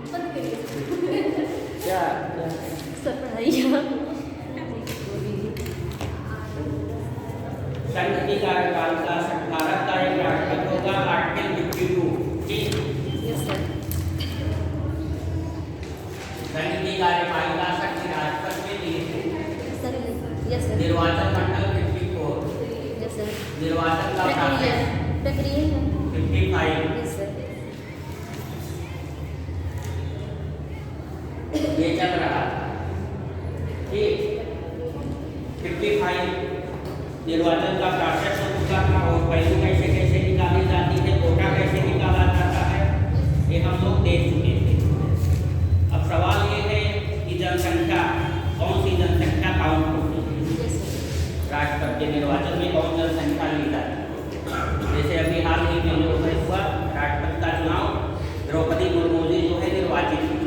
क्या क्या सर पढ़ाइए। संघ की कार्यकारिता 18 का एक राष्ट्रपति होगा, आर्टिकल 52। ठीक, यस सर। संघ की कार्यपालिका संघ के राष्ट्रपति में दी है। Sir yes sir. निर्वाचन मंडल 54, यस सर। निर्वाचन का प्रक्रिया प्रोसेस प्रक्रिया 55। Yes sir. ये चल रहा था। ठीक, 55 निर्वाचन का प्रोसेस हो चुका था और पहलू कैसे कैसे निकाली जाती है, कोटा कैसे निकाला जाता है, ये हम लोग देख चुके थे। अब सवाल ये है कि जनसंख्या, कौन सी जनसंख्या काउंट होती है, यस सर। राष्ट्रपति के निर्वाचन में कौन जनसंख्या ली जाती है। जैसे अभी हाल ही में जो हुआ राष्ट्रपति का चुनाव, द्रौपदी मुर्मू जी जो है निर्वाचित हुई,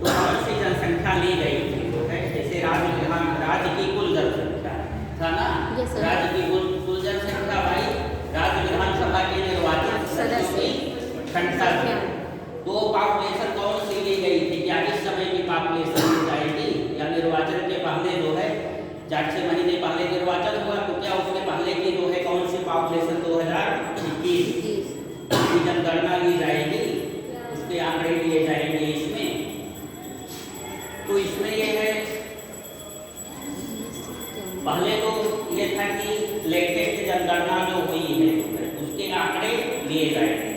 तो कौन सी जनसंख्या ली गई थी, जो है जैसे राज्य की कुल जनसंख्या था ना, Yes, sir. राज्य की कुल जनसंख्या भाई राज्य विधानसभा के निर्वाचित सदस्यों की संख्या थी। तो पॉपुलेशन कौन सी ली गई थी, क्या इस समय की पॉपुलेशन ली जाएगी या निर्वाचन के पहले जो है 4-6 महीने पहले निर्वाचन हुआ, तो क्या उसके पहले की जो है कौन सी पॉपुलेशन 2021 की जनगणना ली जाएगी, उसके आंकड़े लिए जाएंगे इसमें। तो इसमें ये है, पहले तो ये था कि लेटेस्ट जनगणना जो हुई है उसके आंकड़े लिए जाएंगे।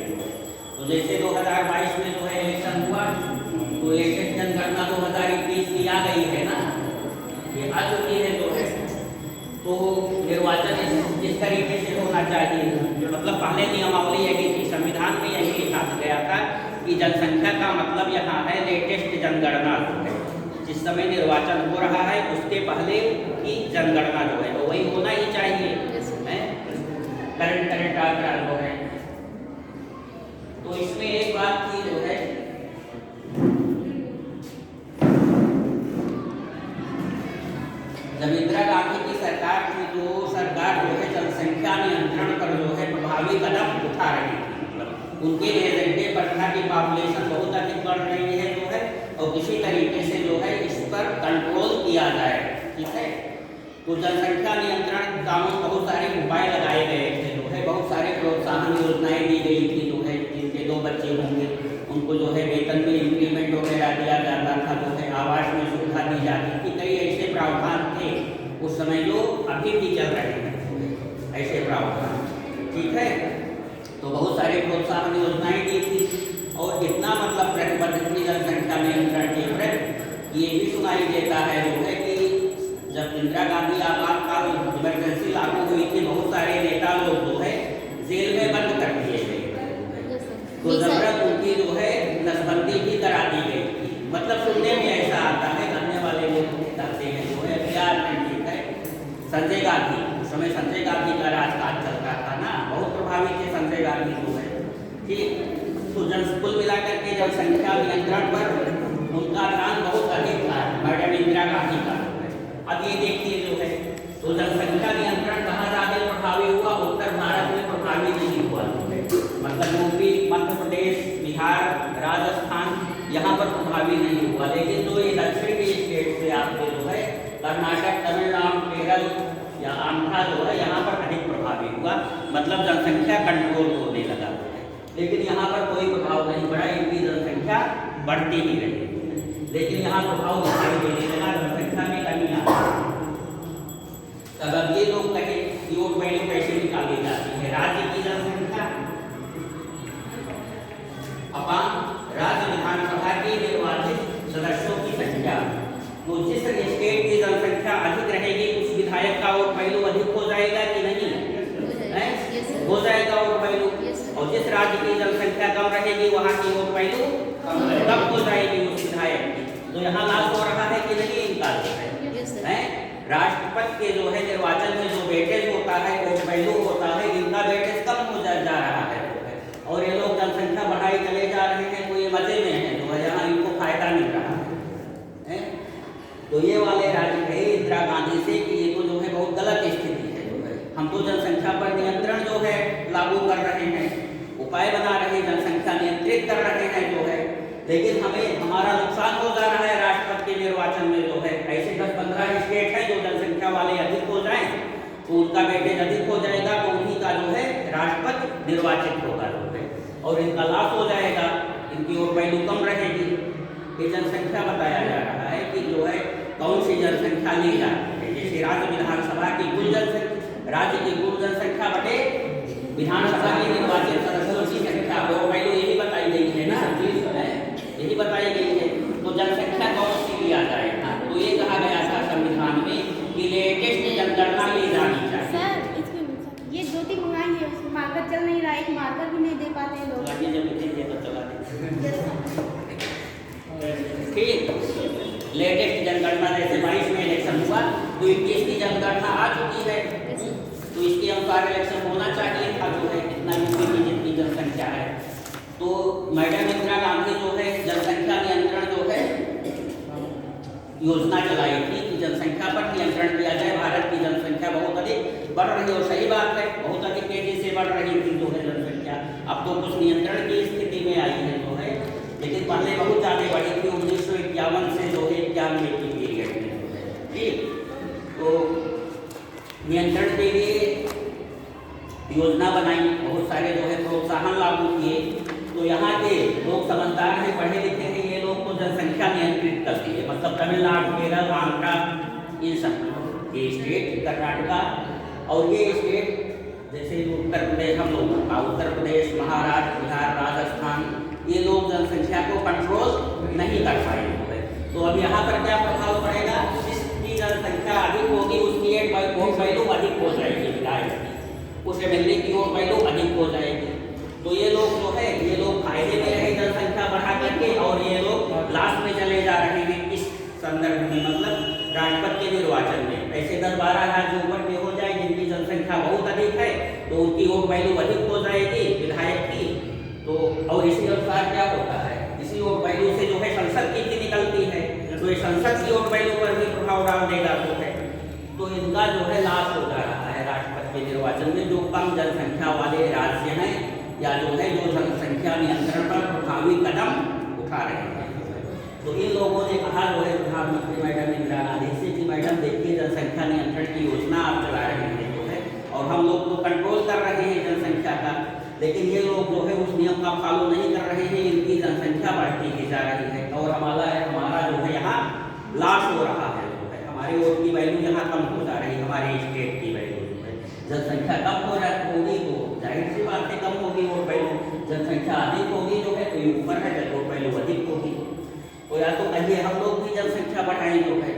तो जैसे 2022 में जो है इलेक्शन हुआ, तो लेटेस्ट जनगणना 2021 की आ गई है ना, ये आ चुकी है। तो निर्वाचन इस तरीके से होना चाहिए, मतलब पहले नियमावली यही थी, संविधान में यही लिखा गया था कि जनसंख्या का मतलब यहाँ है लेटेस्ट जनगणना जो है, जिस समय निर्वाचन हो रहा है उसके पहले की जनगणना जो है, तो वही होना ही चाहिए, करंट आंकड़ा जो है। तो इसमें एक बात की जो है, जब इंदिरा गांधी की सरकार थी, तो सरकार जो है जनसंख्या नियंत्रण पर जो है प्रभावी कदम उठा रही थी, मतलब उनके एजेंडे पर था कि पॉपुलेशन बहुत अधिक बढ़ रही है जो है, और किसी तरीके से जो है इस पर कंट्रोल किया जाए। ठीक है, तो जनसंख्या नियंत्रण कानून बहुत सारे उपाय लगाए गए थे जो है, बहुत सारे प्रोत्साहन योजनाएं दी गई थी जो है, जिनके 2 बच्चे होंगे उनको जो है वेतन में इंक्रीमेंट वगैरह दिया जाता था, जो है आवास में सुविधा दी जाती थी। कई ऐसे प्रावधान थे उस समय जो अभी भी चल रहे हैं ऐसे प्रावधान। ठीक है, तो बहुत सारे प्रोत्साहन योजनाएं दी थी और इतना मतलब प्रतिबद्ध थी जनसंख्या नियंत्रण के प्रति। ये भी सुनाई देता है जो है कि जब इंदिरा गांधी आपातकाल इमरजेंसी लागू हुई थी, बहुत सारे नेता लोग जो है जेल में बंद कर दिए गए, तो जबरन उनकी जो है नसबंदी भी करा दी गई थी। मतलब सुनने में ऐसा आता है, करने वाले लोग कहते हैं जो है बिहार में। ठीक है, संजय गांधी, उस समय संजय गांधी का राजकाज चल रहा था ना, बहुत प्रभावी थे संजय गांधी जो है। ठीक, तो कुल मिलाकर के जनसंख्या नियंत्रण पर उनका ध्यान बहुत अधिक था, मैडम इंदिरा गांधी का। अब ये देखिए जो है, तो जनसंख्या नियंत्रण कहाँ ज्यादा प्रभावी हुआ, उत्तर भारत में प्रभावी नहीं हुआ, मतलब यूपी, मध्य प्रदेश, बिहार, राजस्थान यहाँ पर प्रभावी नहीं हुआ। लेकिन जो ये दक्षिण के स्टेट से आपके जो है कर्नाटक, तमिलनाडु, केरल या आंध्रा जो है यहाँ पर अधिक प्रभावी हुआ, मतलब जनसंख्या कंट्रोल होने लगा। लेकिन यहाँ पर कोई प्रभाव नहीं पड़ा, इनकी जनसंख्या बढ़ती ही रही, लेकिन यहाँ प्रभाव दिखाई देने लगा, जनसंख्या में कमी आ गई। तब अब ये लोग कहे कि वोट वैल्यू कैसे निकाली जाती है, राज्य की जनसंख्या अपान राज्य विधानसभा के निर्वाचित सदस्यों की संख्या, तो जिस स्टेट की जनसंख्या अधिक रहेगी उस विधायक का वोट वैल्यू अधिक हो जाएगा कि नहीं, हो जाएगा वोट वैल्यू। और जिस राज्य की जनसंख्या कम रहेगी वहाँ की वोट वैल्यू कम हो जाएगी उस विधायक की। तो यहाँ लागू हो रहा है कि नहीं इनका जो है, राष्ट्रपति के जो है निर्वाचन में जो वेटेज होता है, वोट वैल्यू होता है, इनका वेटेज कम हो जा रहा है और ये लोग जनसंख्या बढ़ाई चले जा रहे हैं, तो ये मजे में है जो है, यहाँ इनको फायदा मिल रहा है। तो ये वाले राज्य कहे इंदिरा गांधी से कि ये तो जो है बहुत गलत स्थिति है जो है, हम तो जनसंख्या पर नियंत्रण जो है लागू कर रहे हैं, उपाय बना रहे हैं, जनसंख्या नियंत्रित कर रहे हैं जो है, लेकिन हमें हमारा नुकसान हो जा रहा है राष्ट्रपति के निर्वाचन में जो है। ऐसे 10-15 स्टेट हैं जो जनसंख्या वाले अधिक हो जाएं तो उनका वेटेज अधिक हो जाएगा, तो उन्हीं का जो है राष्ट्रपति निर्वाचित होगा जो है, और इनका लॉस हो जाएगा, इनकी वोट वैल्यू कम रहेगी। ये जनसंख्या बताया जा रहा है कि जो है कौन सी जनसंख्या ली जाती है। जैसे राज्य विधानसभा की कुल जनसंख्या, राज्य की कुल जनसंख्या बटे विधानसभा की निर्वाचित सदस्यों की संख्या, वोट वैल्यू यही बताई गई है ना, यही बताई गई है। तो जनसंख्या कौन सी लिया जाएगा, तो ये कहा गया था संविधान में कि लेटेस्ट जनगणना ली जानी चाहिए। सर ये ज्योति मंगाई है, मार्कर चल नहीं रहा है, एक मार्कर भी नहीं दे पाते हैं लोग। ठीक, लेटेस्ट जनगणना जैसे 22 में इलेक्शन हुआ तो 21 की जनगणना आ चुकी है, तो इसके अनुसार इलेक्शन होना चाहिए था जो है, कितना यूपी की जितनी जनसंख्या है। तो मैडम इंदिरा गांधी जो है जनसंख्या नियंत्रण जो है योजना चलाई थी कि जनसंख्या पर नियंत्रण किया जाए। भारत की जनसंख्या बहुत अधिक बढ़ रही है, और सही बात है, बहुत अधिक तेजी से बढ़ रही थी जो है जनसंख्या। अब तो कुछ नियंत्रण की स्थिति में आई है जो है, लेकिन पहले बहुत ज़्यादा बढ़ी थी 1951 से जो है 91 की पीरियड में जो है। ठीक, तो नियंत्रण के लिए योजना बनाई, बहुत सारे जो है प्रोत्साहन लागू किए। तो यहाँ के लोग समझदार हैं, पढ़े लिखे हैं, ये लोग तो जनसंख्या नियंत्रित करती है। मतलब तमिलनाडु, केरल, आंध्रा, ये सब ये स्टेट, कर्नाटका और ये स्टेट जैसे उत्तर प्रदेश, हम लोग का उत्तर प्रदेश, महाराष्ट्र, बिहार, राजस्थान, ये लोग जनसंख्या को कंट्रोल नहीं कर पाए हुए। तो अब यहाँ पर क्या प्रभाव पड़ेगा, जिसकी जनसंख्या अधिक होगी उसकी वोट वैल्यू अधिक हो जाएगी, विधायक की, उस एमएलए की वोट वैल्यू अधिक हो जाएगी। तो ये लोग जो है, ये लोग फायदे में रहे जनसंख्या बढ़ा करके, और ये लोग लास्ट में चले जा रहे हैं इस संदर्भ में, मतलब राष्ट्रपति के निर्वाचन में। ऐसे 10-12 राज्य ऊपर के हो जाए जिनकी जनसंख्या बहुत अधिक है, तो उनकी वोट वैल्यू अधिक हो जाएगी विधायक की। तो और इसी अनुसार क्या होता है, इसी वोट वैल्यू से जो है संसद की निकलती है, तो ये संसद की वोट वैल्यू पर भी प्रभाव डाल देगा जो है। तो इनका जो है लाभ हो जा रहा है राष्ट्रपति के निर्वाचन में, जो कम जनसंख्या वाले राज्य हैं या जो है जो जनसंख्या नियंत्रण पर प्रभावी कदम उठा रहे हैं। तो इन लोगों ने कहा जो है प्रधानमंत्री मैडम इंदिरा गांधी से कि मैडम देखिए जनसंख्या नियंत्रण की योजना आप चला रहे हैं जो है, और हम लोग तो कंट्रोल कर रहे हैं जनसंख्या का, लेकिन ये लोग जो है उस नियम का फॉलो नहीं कर रहे हैं, इनकी जनसंख्या बढ़ती ही जा रही है, और हमारा जो है यहाँ लॉस हो रहा है जो है, हमारी वोट की वैल्यू यहाँ कम हो जा रही है, हमारे स्टेट की वैल्यू जो है। जनसंख्या कम हो होगी तो जाहिर सी बात है कम होगी वोट वैल्यू, जनसंख्या अधिक होगी जो है तो ये ऊपर है, वोट वैल्यू अधिक होगी। तो या तो कहिए हम लोग भी जनसंख्या बढ़ाएं जो है,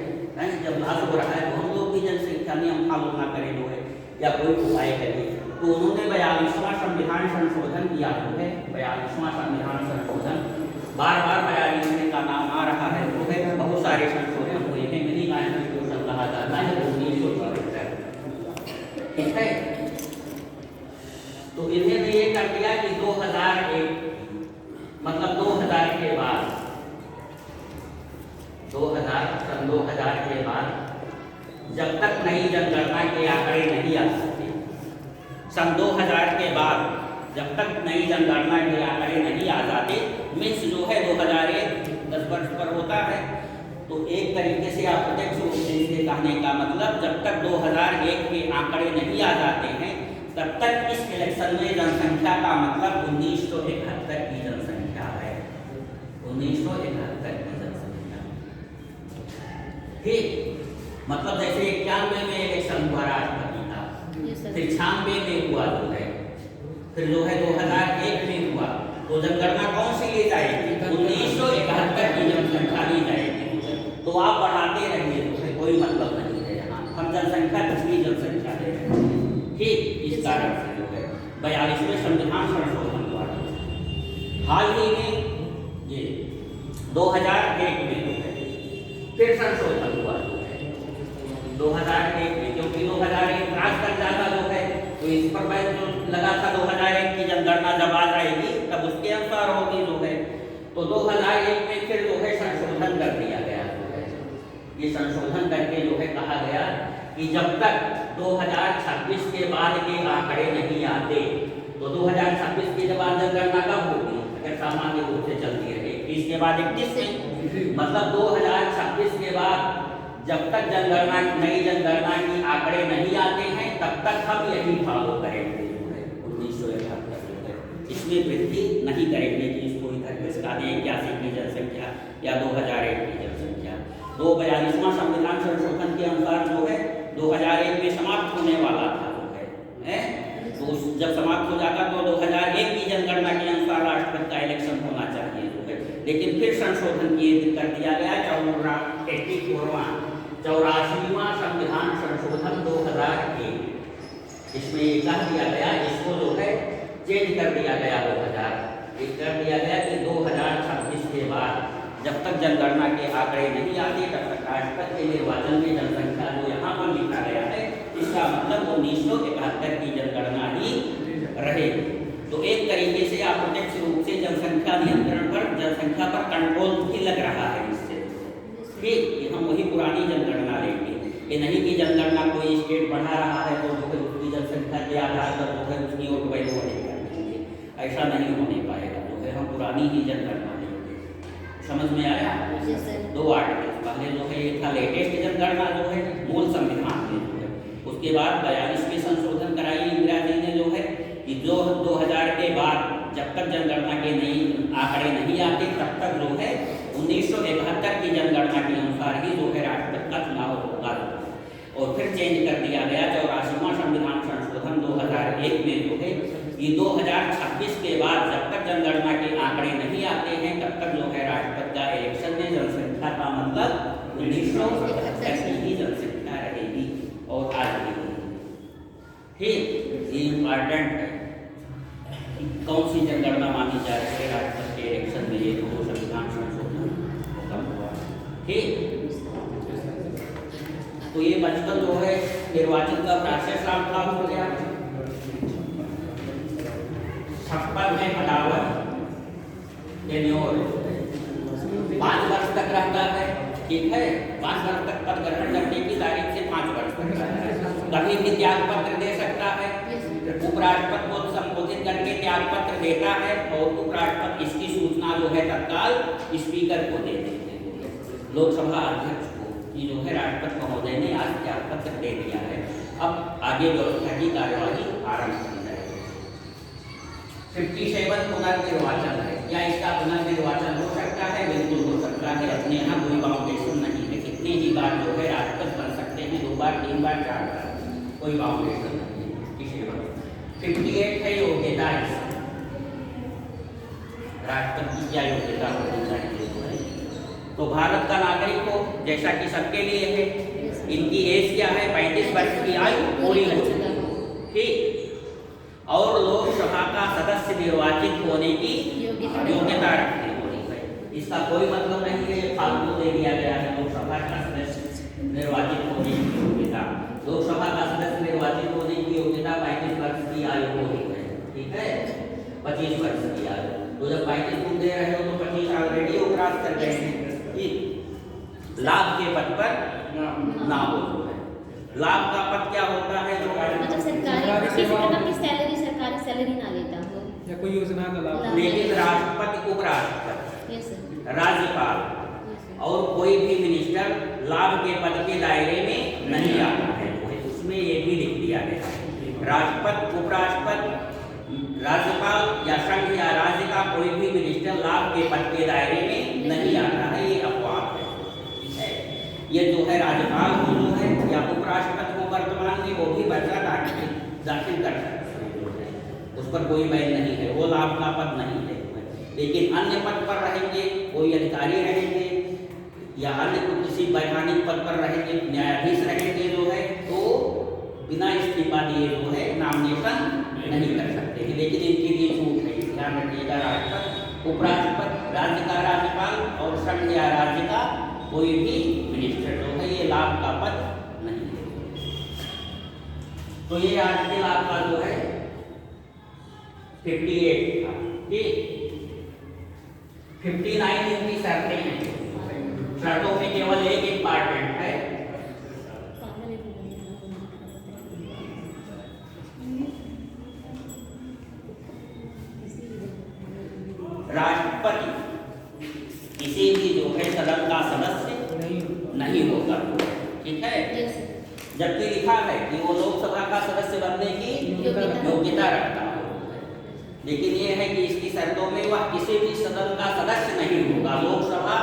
जब लाभ हो रहा है तो हम लोग भी जनसंख्या नियम फॉलो ना करें जो है, या कोई उपाय करिए। तो उन्होंने 42वां संविधान संशोधन किया जो है, 42वां संविधान संशोधन, बार बार 42 का नाम आ रहा है जो है, बहुत सारे संशोधन हुए हैं, मिनी कॉन्स्टिट्यूशन कहा जाता है 1974, ठीक है। तो इन्होंने ये कर दिया कि 2001 मतलब 2000 के बाद, 2000 के बाद जब तक नई जनगणना के आंकड़े नहीं आ सकते, सन 2000 के बाद जब तक नई जनगणना के आंकड़े नहीं आ जाते, मीन्स जो है 2001 10 वर्ष पर होता है, तो एक तरीके से अप्रत्यक्ष रूप से इसके कहने का मतलब जब तक 2001 के आंकड़े नहीं आ जाते हैं तब तक इस इलेक्शन में जनसंख्या का मतलब 1971 की जनसंख्या है, 1971 की जनसंख्या। ठीक, मतलब जैसे 91 में इलेक्शन हुआ राष्ट्रपति का, फिर 96 में हुआ जो है, फिर जो है 2001 में हुआ, तो जनगणना कौन सी ली जाएगी, 1971 की जनसंख्या ली जाएगी। तो आप बढ़ाते रहिए, तो कोई मतलब नहीं है, यहाँ हम जनसंख्या पिछली जनसंख्या दे रहे हैं। ठीक, इस कारण से जो है 42वें संविधान संशोधन द्वारा हाल ही में ये 2001 में जो है फिर संशोधन हुआ जो है 2001 में, क्योंकि 2001 क्रॉस कर जाता जो है, तो इस पर मैं जो लगा था 2001 की जनगणना जब आ जाएगी तब उसके अनुसार होगी जो है, तो 2001 में फिर जो है संशोधन कर दिया गया जो है। ये संशोधन करके जो है कहा गया कि जब तक 2026 के बाद के आंकड़े नहीं आते, तो 2026 के बाद जनगणना कब होगी, अगर सामान्य रूप से चलती रहे 31 के बाद 31 में, मतलब 2026 के बाद जब तक जनगणना नई जनगणना की आंकड़े नहीं आते हैं तब तक हम यही फॉलो करेंगे 1971 इसमें वृद्धि नहीं करेंगे कि इसको इधर घिसका दें 81 की जनसंख्या या 2001 की जनसंख्या। 42वां संविधान संशोधन के अनुसार जो है 2001 में समाप्त होने वाला था जो है तो जब समाप्त हो जाता तो 2001 की जनगणना के अनुसार राष्ट्रपति का इलेक्शन होना चाहिए जो है, लेकिन फिर संशोधन कर दिया गया 84वां संविधान संशोधन 2001 इसमें ये कह दिया गया इसको जो है चेंज कर दिया गया 2000 कर दिया गया कि 2026 के बाद जब तक जनगणना के आंकड़े नहीं आते तब तक राष्ट्रपति के निर्वाचन में जनसंख्या जो यहाँ पर लिखा गया है इसका मतलब 1971 की जनगणना ही रहेगी। तो एक तरीके से अप्रत्यक्ष रूप से जनसंख्या नियंत्रण पर जनसंख्या पर कंट्रोल भी लग रहा है इससे ठीक कि हम वही पुरानी जनगणना लेंगे। ये नहीं कि जनगणना कोई स्टेट बढ़ा रहा है तो फिर उसकी जनसंख्या के आधार पर जो है उसकी वोट वैल्यू कर देंगे, ऐसा नहीं होने पाएगा जो है हम पुरानी ही जनगणना लेंगे। समझ में आया? दो आर्टिकल पहले जो है ये था लेटेस्ट जनगणना जो है मूल संविधान में जो है, उसके बाद 42वें संशोधन कराई इंदिरा जी ने जो है कि जो 2000 के बाद जब तक जनगणना के नई आंकड़े नहीं आते तब तक जो है 1971 की जनगणना के अनुसार ही जो है राष्ट्रपति का चुनाव होगा और फिर चेंज कर दिया गया 84वां संविधान संशोधन 2001 में जो है कि 2026 के बाद जब तक जनगणना के आंकड़े नहीं आते हैं तब तक जो है राष्ट्रपति का इलेक्शन में जनसंख्या का मतलब 1971 की जनसंख्या रहेगी और आज भी ठीक ये इम्पॉर्टेंट है कौन सी जनगणना मानी जा रही है राष्ट्रपति के इलेक्शन में ये दो संविधान संशोधन हुआ ठीक। तो ये बचपन जो है निर्वाचन का प्रोसेस लागू हो गया 56 में अदावत टेन्योर 5 वर्ष तक रहता है ठीक है 5 वर्ष तक पद ग्रहण करने की तारीख से 5 वर्ष तक रहता है कभी भी त्याग पत्र दे सकता है उपराष्ट्रपति को संबोधित करके त्याग पत्र देता है और उपराष्ट्रपति इसकी सूचना जो है तत्काल स्पीकर को दे देते हैं लोकसभा अध्यक्ष को कि जो है राष्ट्रपति महोदय ने आज त्याग पत्र दे दिया है अब आगे व्यवस्था की कार्यवाही आरंभ की जाएगी। 57 पुनर्निर्वाचन है क्या इसका पुनर्निर्वाचन हो सकता है? बिल्कुल हो सकता है। अपने यहाँ कोई बाउंडेशन नहीं है कितनी ही बार जो है राष्ट्रपति बन सकते हैं 2 बार 3 बार 4 बार कोई बाउंडेशन नहीं है किसी बात 58 है योग्यता राष्ट्रपति की क्या योग्यता होनी चाहिए तो भारत का नागरिक हो जैसा कि सबके लिए है इनकी एज क्या है 35 वर्ष की आयु पूरी हो ठीक और लोकसभा का सदस्य निर्वाचित होने की योग्यता रखनी होनी है। इसका कोई मतलब नहीं है ये फालतू दे दिया गया है लोकसभा का सदस्य निर्वाचित होने की योग्यता लोकसभा का सदस्य निर्वाचित होने की योग्यता 35 वर्ष की आयु होनी है ठीक है 25 वर्ष की आयु तो जब 35 तुम दे रहे हो तो 25 ऑलरेडी उपरास कर गए हैं ठीक। लाभ के पद पर ना हो लाभ का पद क्या होता है जो मतलब सरकारी किसी प्रकार की सरकारी सैलरी ना लेता हो या कोई योजना का लाभ लेकिन राष्ट्रपति उपराष्ट्रपति यस सर राज्यपाल और कोई भी मिनिस्टर लाभ के पद के दायरे में नहीं आता है उसमें ये भी लिख दिया गया है राष्ट्रपति उपराष्ट्रपति राज्यपाल या संघ या राज्य का कोई भी मिनिस्टर लाभ के पद के दायरे में नहीं आता है ये अपवाद है ये जो है राज्यपाल हो जो है या उपराष्ट्रपति को वर्तमान में वो भी पर्चा दाखिल कर सकते हैं उस पर कोई बैन नहीं है वो लाभ का पद नहीं है लेकिन अन्य पद पर रहेंगे कोई अधिकारी रहेंगे या अन्य किसी वैधानिक पद पर रहेंगे न्यायाधीश रहेंगे जो है तो बिना इस्तीफा दिए जो है नामिनेशन नहीं कर सकते हैं लेकिन इनके लिए छूट है ध्यान रखिएगा राष्ट्रपति उपराष्ट्रपति राज्य का राज्यपाल और संघ या राज्य का कोई भी मिनिस्टर जो है ये लाभ का पद नहीं है। तो ये आज के लाभ का जो है 58 था ठीक 59 इनकी शर्तें हैं शर्तों में केवल एक इम्पॉर्टेंट है राष्ट्रपति का सदस्य नहीं होगा। ठीक है, यस जबकि लिखा है कि वो लोकसभा का सदस्य बनने की योग्यता रखता है। लेकिन ये है कि इसकी शर्तों में वह किसी भी सदन का सदस्य नहीं होगा, लोकसभा,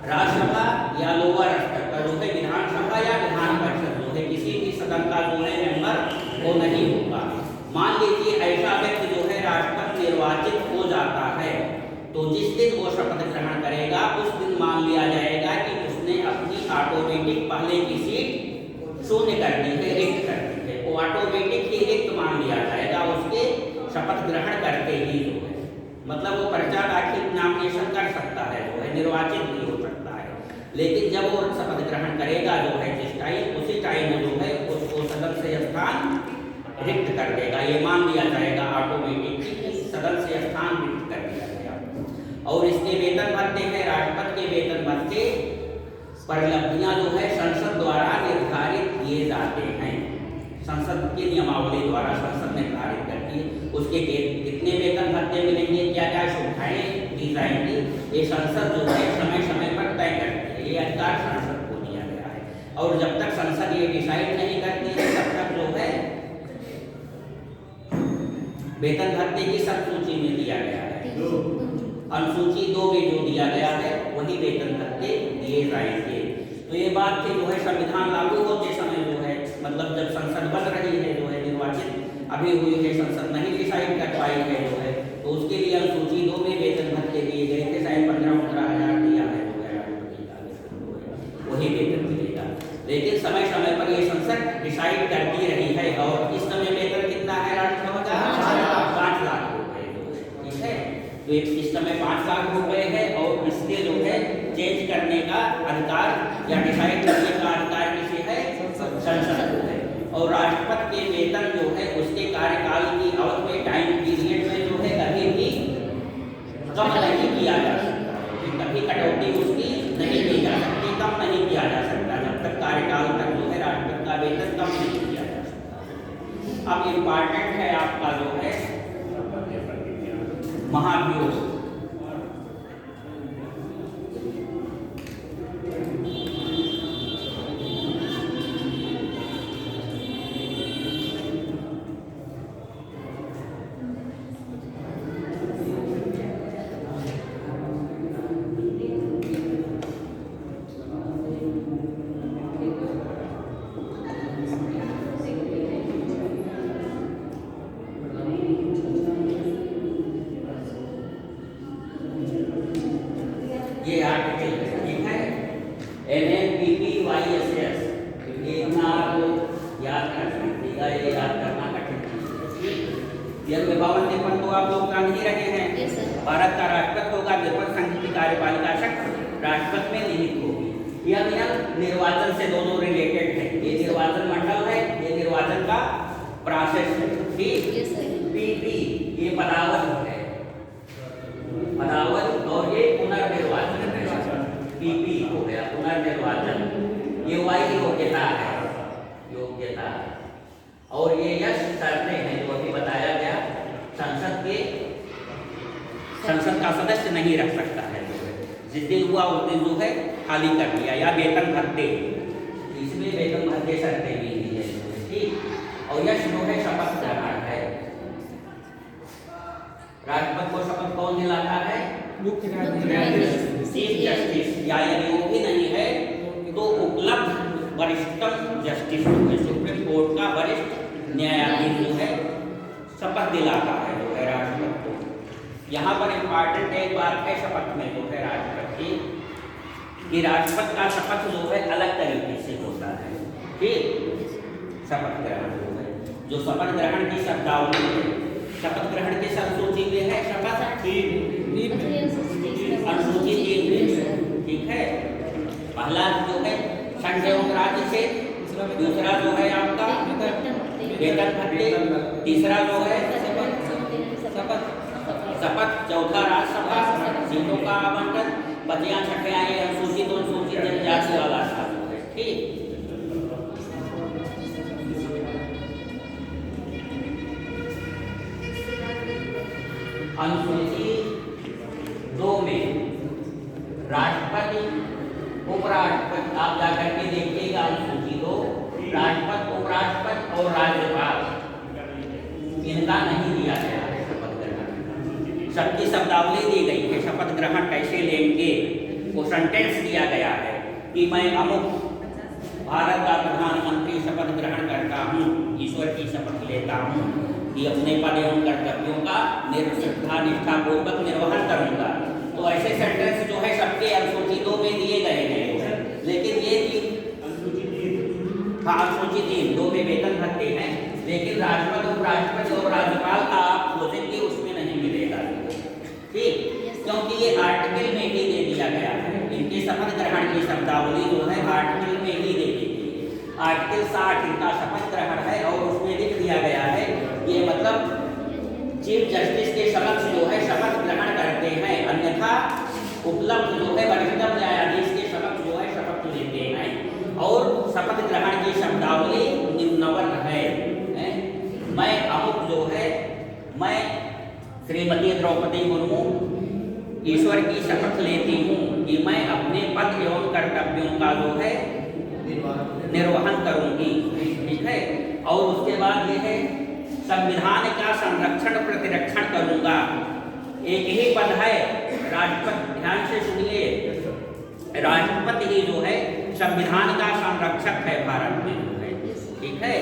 राज्यसभा या लोअर स्तर पर जो है विधानसभा या विधान परिषद जो है किसी भी सदन का जो है मेंबर वो नहीं होगा। मान लीजिए ऐसा व्यक्ति जो है राष्ट्रपति निर्वाचित हो जाता है तो जिस दिन वो शपथ ग्रहण करेगा उस दिन मान लिया जाएगा कि उसने अपनी ऑटोमेटिक पहले की सीट शून्य कर दी है, रिक्त कर दी है, वो ऑटोमेटिक ही रिक्त मान लिया जाएगा उसके शपथ ग्रहण करते ही जो है, मतलब वो पर्चा दाखिल नामिनेशन कर सकता है जो है, निर्वाचित भी हो सकता है। लेकिन जब वो शपथ ग्रहण करेगा जो है जिस टाइम, उसी टाइम जो है उसको सदन से स्थान रिक्त कर देगा, ये मान लिया जाएगा ऑटोमेटिक कि सदन से स्थान रिक्त कर दिया गया। और इसके वेतन भत्ते हैं, राष्ट्रपति के वेतन भत्ते परिलब्धियां जो है संसद द्वारा निर्धारित किए जाते हैं, संसद की नियमावली द्वारा संसद निर्धारित करती है उसके कितने वेतन भत्ते मिलेंगे, क्या क्या सुविधाएं दी जाएंगी, ये संसद जो है समय समय पर तय करती है, ये अधिकार संसद को दिया गया है। और जब तक संसद ये डिसाइड नहीं करती है तब तक जो है वेतन भत्ते की सब सूची में दिया गया है, अनुसूची 2 में जो दिया गया है वही वेतन भत्ते दिए जाएंगे। तो ये बात थी जो है संविधान लागू होते समय जो है, मतलब जब संसद बन रही है जो है, निर्वाचित अभी हुई है, संसद नहीं डिसाइड कर पाई है जो है, तो उसके लिए अनुसूची 2 में वेतन भत्ते दिए गए थे, शायद 15-15 हज़ार दिया है जो है राष्ट्रपति का, वही वेतन मिलेगा। लेकिन समय समय पर ये संसद डिसाइड करती रही है। और इस समय वेतन कितना है राष्ट्रपति का? 5 लाख रुपए जो है। ठीक है, तो इस समय 5 लाख रुपए है और इसके जो है चेंज करने का अधिकार या डिसाइड करने का अधिकार किसे है? संसद को है। और राष्ट्रपति के वेतन जो है उसके कार्यकाल की अवधि में, टाइम पीरियड में जो है कभी भी कम नहीं किया जा सकता, कभी कटौती उसकी नहीं की जा सकती, कम नहीं किया जा सकता, जब तक कार्यकाल तक जो है राष्ट्रपति का वेतन कम नहीं किया जा सकता। अब इम्पॉर्टेंट है आपका जो है महाभियोग। ये आर्टिकल ठीक है, NNPPYSS, ये इतना आपको याद रखना पड़ेगा, ये याद करना कठिन है। यह 52 तो आप लोग जान ही रहे हैं। भारत का राष्ट्रपति होगा, 53 संघ की कार्यपालिका शक्ति राष्ट्रपति में निहित होगी। यह नियम निर्वाचन से दोनों रिलेटेड है, ये निर्वाचन मंडल है, ये निर्वाचन का प्रोसेस है। PP ये पदावल है, पदावल, और ये पुनर्निर्वाचन है, PP हो गया पुनर्निर्वाचन। ये Y योग्यता है, योग्यता, और ये यश शर्तें हैं जो अभी बताया गया। संसद का सदस्य नहीं रख सकता है, जिस दिन हुआ उस दिन जो है खाली कर दिया, या वेतन भत्ते, इसमें वेतन भत्ते शर्तें भी दी है, ठीक। और यश जो है शपथ ग्रहण है, राष्ट्रपति को शपथ कौन दिलाता है? चीफ जस्टिस, या यदि वो भी नहीं है तो उपलब्ध वरिष्ठतम जस्टिस जो है, सुप्रीम कोर्ट का वरिष्ठ न्यायाधीश जो है शपथ दिलाता है जो है राष्ट्रपति को। यहाँ पर इम्पॉर्टेंट एक बात है शपथ में जो है राष्ट्रपति कि राष्ट्रपति का शपथ जो है अलग तरीके से होता है, ठीक। शपथ ग्रहण जो है, जो शपथ ग्रहण की शब्दावली है, शपथ ग्रहण की सूची में है शपथ अनुसूची 3, ठीक है। पहला जो है संघ एवं राज्य से, दूसरा जो है आपका वेतन भत्ते, तीसरा जो है शपथ, चौथा राज्यसभा सीटों का आवंटन, 5वां 6वां ये अनुसूचित और अनुसूचित जनजाति वाला था, ठीक। अनुसूची 2 में राष्ट्रपति उपराष्ट्रपति, आप जाकर के देखिएगा अनुसूची 2, राष्ट्रपति, उपराष्ट्रपति और राज्यपाल, इनका नहीं दिया गया है शपथ ग्रहण। सबकी शब्दावली दी गई है, शपथ ग्रहण कैसे लेंगे वो सेंटेंस दिया गया है कि मैं अमुक भारत का प्रधानमंत्री शपथ ग्रहण करता हूँ, ईश्वर की शपथ लेता हूँ कि अपने पद एवं कर्तव्यों का श्रद्धा निष्ठा पूर्वक निर्वहन करूंगा। तो ऐसे सेंटेंस जो है सबके अनुसूची 2 में दिए गए हैं, लेकिन ये हाँ अनुसूची 2 में वेतन भत्ते हैं, लेकिन राष्ट्रपति, उपराष्ट्रपति और राज्यपाल का आप खोजेंगे उसमें नहीं मिलेगा, ठीक, क्योंकि ये आर्टिकल में ही दे दिया गया है। इनके शपथ ग्रहण की शब्दावली जो है आर्टिकल में ही दे दी गई है। आर्टिकल 60 इनका शपथ ग्रहण है और उसमें लिख दिया गया है, ये मतलब चीफ जस्टिस के समक्ष जो है शपथ ग्रहण करते हैं, अन्यथा उपलब्ध जो है वरिष्ठतम न्यायाधीश के समक्ष जो है शपथ लेते हैं। और शपथ ग्रहण की शब्दावली निम्नवर्ण है, मैं अमुक जो है, मैं श्रीमती द्रौपदी मुर्मू ईश्वर की शपथ लेती हूँ कि मैं अपने पद एवं कर्तव्यों का जो है निर्वहन करूंगी, ठीक है। और उसके बाद ये है संविधान का संरक्षण प्रतिरक्षण करूंगा। एक ही पद है राष्ट्रपति, ध्यान से सुनिए, राष्ट्रपति ही जो है संविधान का संरक्षक है भारत में जो है, ठीक है।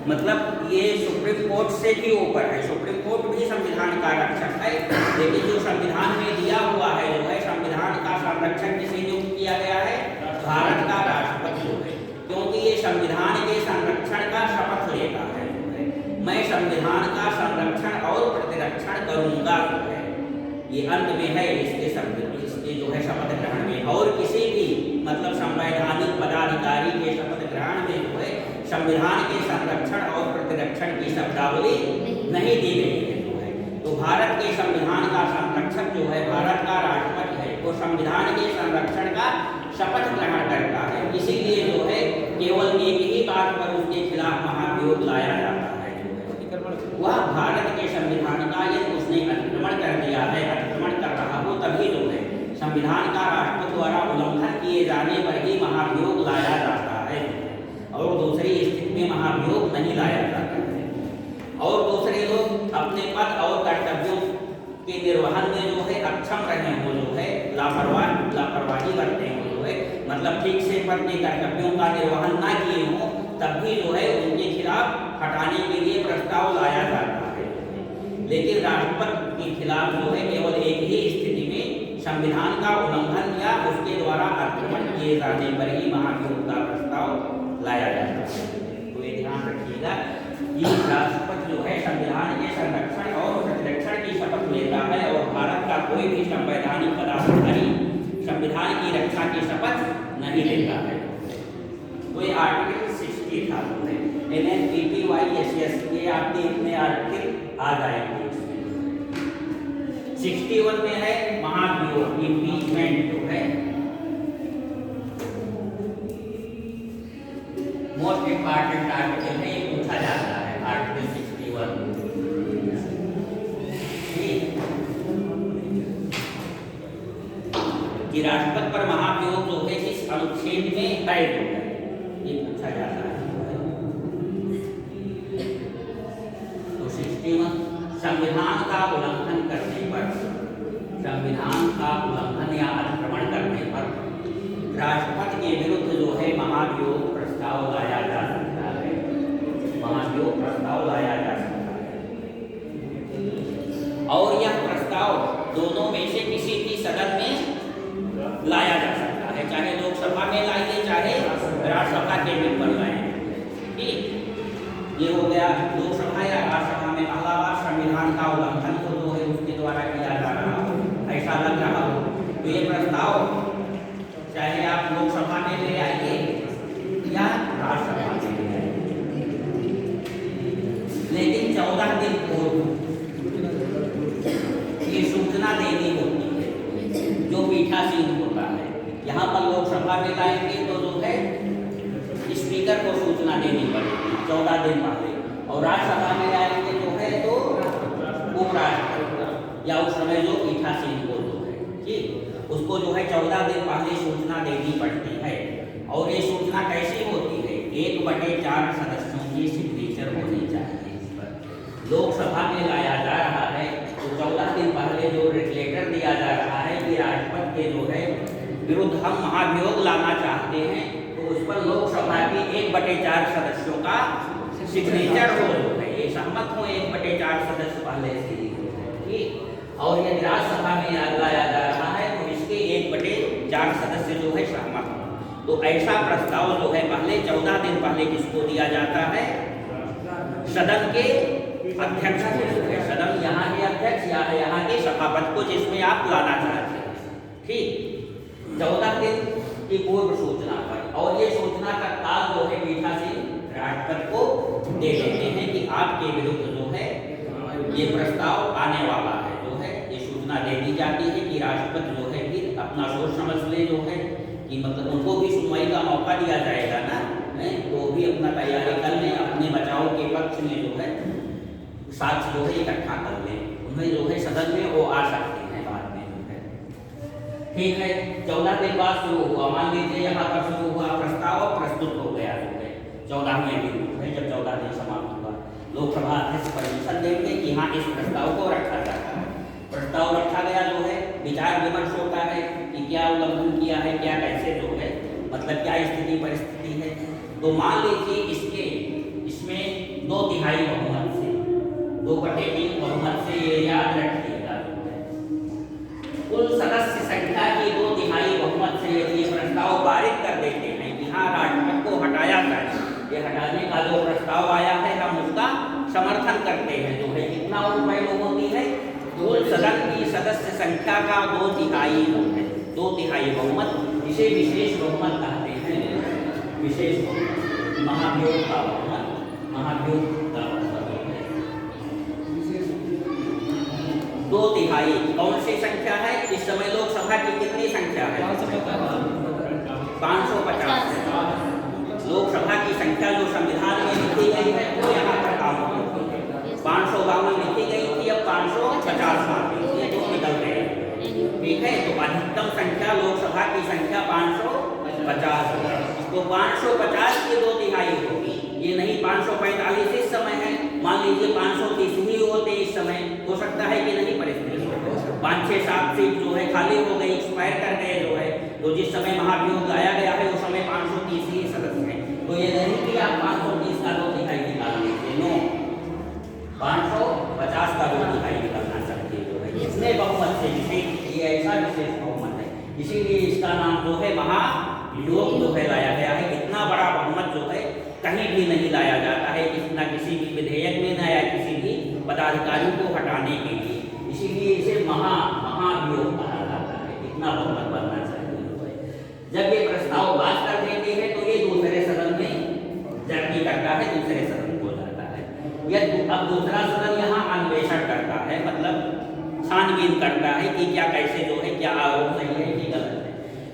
मतलब ये सुप्रीम कोर्ट से भी ऊपर है, सुप्रीम कोर्ट भी संविधान का रक्षक है, लेकिन जो संविधान में दिया हुआ है जो है संविधान का संरक्षक किसे नियुक्त किया गया है, भारत का राष्ट्रपति है, क्योंकि ये संविधान के संरक्षण का शपथ लेता है। मैं संविधान का संरक्षण और प्रतिरक्षण करूंगा जो है, ये अंत में है इसके जो है शपथ ग्रहण में। और किसी भी मतलब संवैधानिक पदाधिकारी के शपथ ग्रहण में जो है संविधान के संरक्षण और प्रतिरक्षण की शब्दावली नहीं दी गई है जो है। तो भारत के संविधान का संरक्षक जो है भारत का राष्ट्रपति है, वो संविधान के संरक्षण का शपथ ग्रहण करता है। इसीलिए जो है केवल एक ही बात पर उसके खिलाफ महाभियोग लाया जाता है, वह भारत के संविधान का यदि उसने अतिक्रमण कर दिया है, अतिक्रमण कर रहा हो, तभी जो है संविधान का राष्ट्रपति द्वारा उल्लंघन किए जाने पर ही महाभियोग लाया जाता है, और दूसरी स्थिति में महाभियोग नहीं लाया जाता है। और दूसरे लोग अपने पद और कर्तव्यों के निर्वहन में जो है अक्षम रहे हो, जो है लापरवाही करते हो, जो है मतलब ठीक से पद के कर्तव्यों का निर्वहन ना किए हो, तब भी जो है उनके खिलाफ हटाने के लिए प्रस्ताव लाया जाता है। लेकिन राष्ट्रपति के खिलाफ जो है केवल एक ही स्थिति में संविधान का उल्लंघन या उसके द्वारा अतिक्रमण किए जाने पर ही महाभियोग का प्रस्ताव लाया जाता है। तो ये ध्यान रखिएगा कि राष्ट्रपति जो है संविधान के संरक्षण और प्रतिरक्षण की शपथ लेता है, और भारत का कोई भी संवैधानिक पदाधिकारी संविधान की रक्षा की शपथ नहीं लेता है। तो ये आर्टिकल 60 था, NNPPYSS ये आपके इतने आर्टिकल आ जाएंगे। 61 में है महाभियोग, इम्पीचमेंट जो है मोस्ट इंपॉर्टेंट आर्टिकल है, ये पूछा जाता है आर्टिकल 61। कि राष्ट्रपति पर महाभियोग जो है इस अनुच्छेद में कैद हो गए, ये पूछा जाता है। तो 61 संविधान का उल्लंघन करने पर, संविधान का उल्लंघन या अतिक्रमण करने पर राष्ट्रपति के विरुद्ध जो है महाभियोग प्रस्ताव लाया जा सकता है, महाभियोग प्रस्ताव लाया जा सकता है। और यह प्रस्ताव दोनों में से किसी भी सदन में लाया जा सकता है, चाहे लोकसभा में लाइए चाहे राज्यसभा के मेंबर लाएं, ठीक। ये हो गया लोकसभा या राज्यसभा में। अलावा संविधान का उल्लंघन को जो है उसके द्वारा किया जा रहा हो, ऐसा लग रहा हो, तो ये प्रस्ताव चाहे आप लोकसभा में ले आइए या राज्यसभा में ले आइए, लेकिन 14 दिन पूर्व ये सूचना देनी होती है, जो पीठासीन होता है। यहाँ पर लोकसभा में लाएंगे तो जो है स्पीकर को सूचना देनी पड़ेगी 14 दिन पहले, और राज्यसभा में लाएंगे जो है तो उपराष्ट्रपति या उस समय जो पीठासीन हो, ठीक। उसको जो है 14 दिन पहले सूचना देनी पड़ती है। और ये सूचना कैसी होती है? 1/4 सदस्यों की सिग्नेचर होनी चाहिए इस पर। लोकसभा में लाया जा रहा है तो 14 दिन पहले जो लेटर दिया जा रहा है कि राष्ट्रपति के जो है विरुद्ध हम महाभियोग लाना चाहते हैं, तो उस पर लोकसभा की 1/4 सदस्यों का सिग्नेचर हो जो है, ये सहमत हो 1/4 सदस्य पहले से ही, ठीक। और यदि राज्यसभा में लाया जा रहा है तो इसके 1/4 सदस्य जो है सहमत हो। तो ऐसा प्रस्ताव जो है पहले 14 दिन पहले किसको दिया जाता है? सदन के अध्यक्ष को जो है, सदन यहाँ के अध्यक्ष या यहाँ के सभापति को जिसमें आप लाना चाहते हैं, ठीक। 14 दिन की पूर्व सूचना पर, और ये सूचना तत्काल जो है पीठासीन राष्ट्रपति को दे देते हैं कि आपके विरुद्ध जो है ये प्रस्ताव आने वाला है, जो है ये सूचना दे दी जाती है कि राष्ट्रपति जो है फिर अपना सोच समझ ले जो है कि मतलब उनको भी सुनवाई का मौका दिया जाएगा ना, तो भी अपना तैयारी कर लें, अपने बचाव के पक्ष में जो है साक्ष्य जो है इकट्ठा कर लें, उन्हें जो है सदन में वो आ सकते हैं बाद में जो है, ठीक है। 14 दिन बाद शुरू हुआ, मान लीजिए यहाँ पर शुरू हुआ प्रस्ताव प्रस्तुत हो गया जो है 14वें दिन है, जब 14 दिन समाप्त हुआ, लोकसभा अध्यक्ष परमिशन देंगे कि हाँ इस प्रस्ताव को रखा जाता है। प्रस्ताव रखा गया जो है, विचार विमर्श होता है कि क्या उल्लंघन किया है, क्या कैसे जो है मतलब क्या स्थिति परिस्थिति है। तो मान लीजिए इसमें 2/3 बहुमत से, 2/3 बहुमत से, ये याद रखिएगा जो है कुल सदस्य संख्या की 2/3 बहुमत से यदि ये प्रस्ताव पारित कर देते हैं कि हाँ राष्ट्रपति को हटाया जाए, ये हटाने का जो प्रस्ताव आया है हम उसका समर्थन करते हैं जो है, कितना लोग होती है? कुल सदन की सदस्य संख्या का 2/3 है, 2/3 बहुमत, इसे विशेष बहुमत कहते हैं। विशेष बहुमत, महाभियोग का बहुमत, महाभियोग का बहुमत है 2/3। कौन सी संख्या है इस समय? लोकसभा की कितनी संख्या है? 550 है। लोकसभा की संख्या जो संविधान में लिखी गई है वो यहाँ पर काम होती है। 552 लिखी गई थी, अब 550 आ गई, ये दो निकल गए, ठीक है। तो अधिकतम संख्या लोकसभा की संख्या 550 है, तो 550 की 2/3 होगी, ये नहीं 545 इस समय है, मान लीजिए 530 ही होते इस समय, हो सकता है कि नहीं परिस्थिति 5-6-7 सीट जो है खाली हो गई, एक्सपायर कर गए जो है, तो जिस समय महाभियोग लाया गया है उस समय 530 ही सदस्य हैं, तो ये नहीं कि आप 530 का 2/3 निकाल लीजिए, नो, 550 का 2/3 निकालना चाहिए जो है, इतने बहुमत से विशेष, ये ऐसा विशेष बहुमत है, इसीलिए इसका नाम जो है महाभियोग जो है लाया गया है। इतना बड़ा बहुमत जो है कहीं भी नहीं लाया जाता है, ना किसी भी विधेयक में, ना या किसी भी पदाधिकारी को हटाने के लिए, इसीलिए इसे महाभियोग कहा जाता है। इतना बहुमत बनना चाहिए जो है। जब ये प्रस्ताव पास कर देते हैं तो ये दूसरे सदन में जर्नी करता है, दूसरे सदन को जाता है, यह अब दूसरा सदन यहाँ अन्वेषण करता है, मतलब छानबीन करता है कि क्या कैसे जो है क्या आरोप सही है कि गलत है।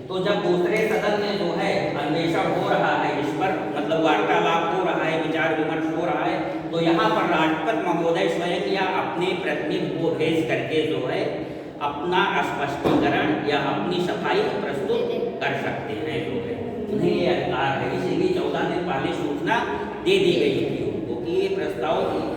तो जब दूसरे सदन में जो है अन्वेषण हो रहा है, इस पर मतलब वार्तालाप हो रहा है, विचार विमर्श हो रहा है, तो यहाँ पर राष्ट्रपति महोदय स्वयं या अपने प्रतिनिधि को भेज करके जो है अपना स्पष्टीकरण या अपनी सफाई प्रस्तुत कर सकते हैं जो है, उन्हें ये अधिकार है। इसीलिए 14 दिन पहले सूचना दे दी गई थी उनको कि ये प्रस्ताव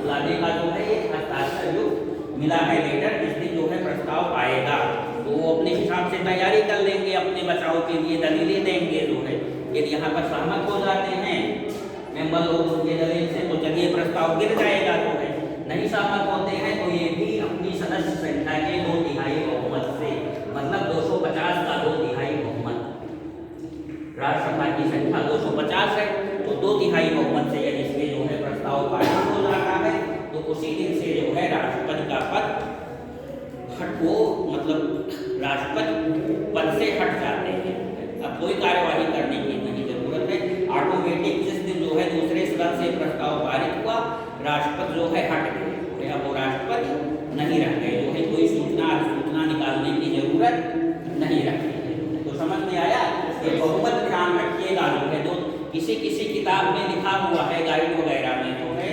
लाने का जो है ये हस्ताक्षर युक्त मिला है लेटर, इस दिन जो है प्रस्ताव आएगा, तो वो अपने हिसाब से तैयारी कर लेंगे, अपने बचाव के लिए दलीलें देंगे जो है। यदि यहाँ पर सहमत हो जाते हैं मेंबर लोग उनके दलील से, तो चलिए प्रस्ताव गिर जाएगा जो है, नहीं सहमत होते हैं तो ये भी अपनी सदस्य संख्या के 2/3 बहुमत से, मतलब 250 का 2/3 बहुमत, राज्यसभा की संख्या 250 है, तो 2/3 बहुमत से यदि इसमें जो है प्रस्ताव पारित हो जाता है तो उसी दिन से जो है राष्ट्रपति का पद वो मतलब राष्ट्रपति पद से हट जाते हैं, अब कोई कार्यवाही करने की नहीं जरूरत है, ऑटोमेटिक जिस दिन जो है दूसरे सदन से प्रस्ताव पारित हुआ राष्ट्रपति जो है हट गए, अब वो राष्ट्रपति नहीं रह गए जो है, कोई सूचना निकालने की जरूरत नहीं रखी है। तो समझ में आया? ये बहुमत ध्यान रखिएगा जो है, किसी किताब में लिखा हुआ है गाइड वगैरह में जो है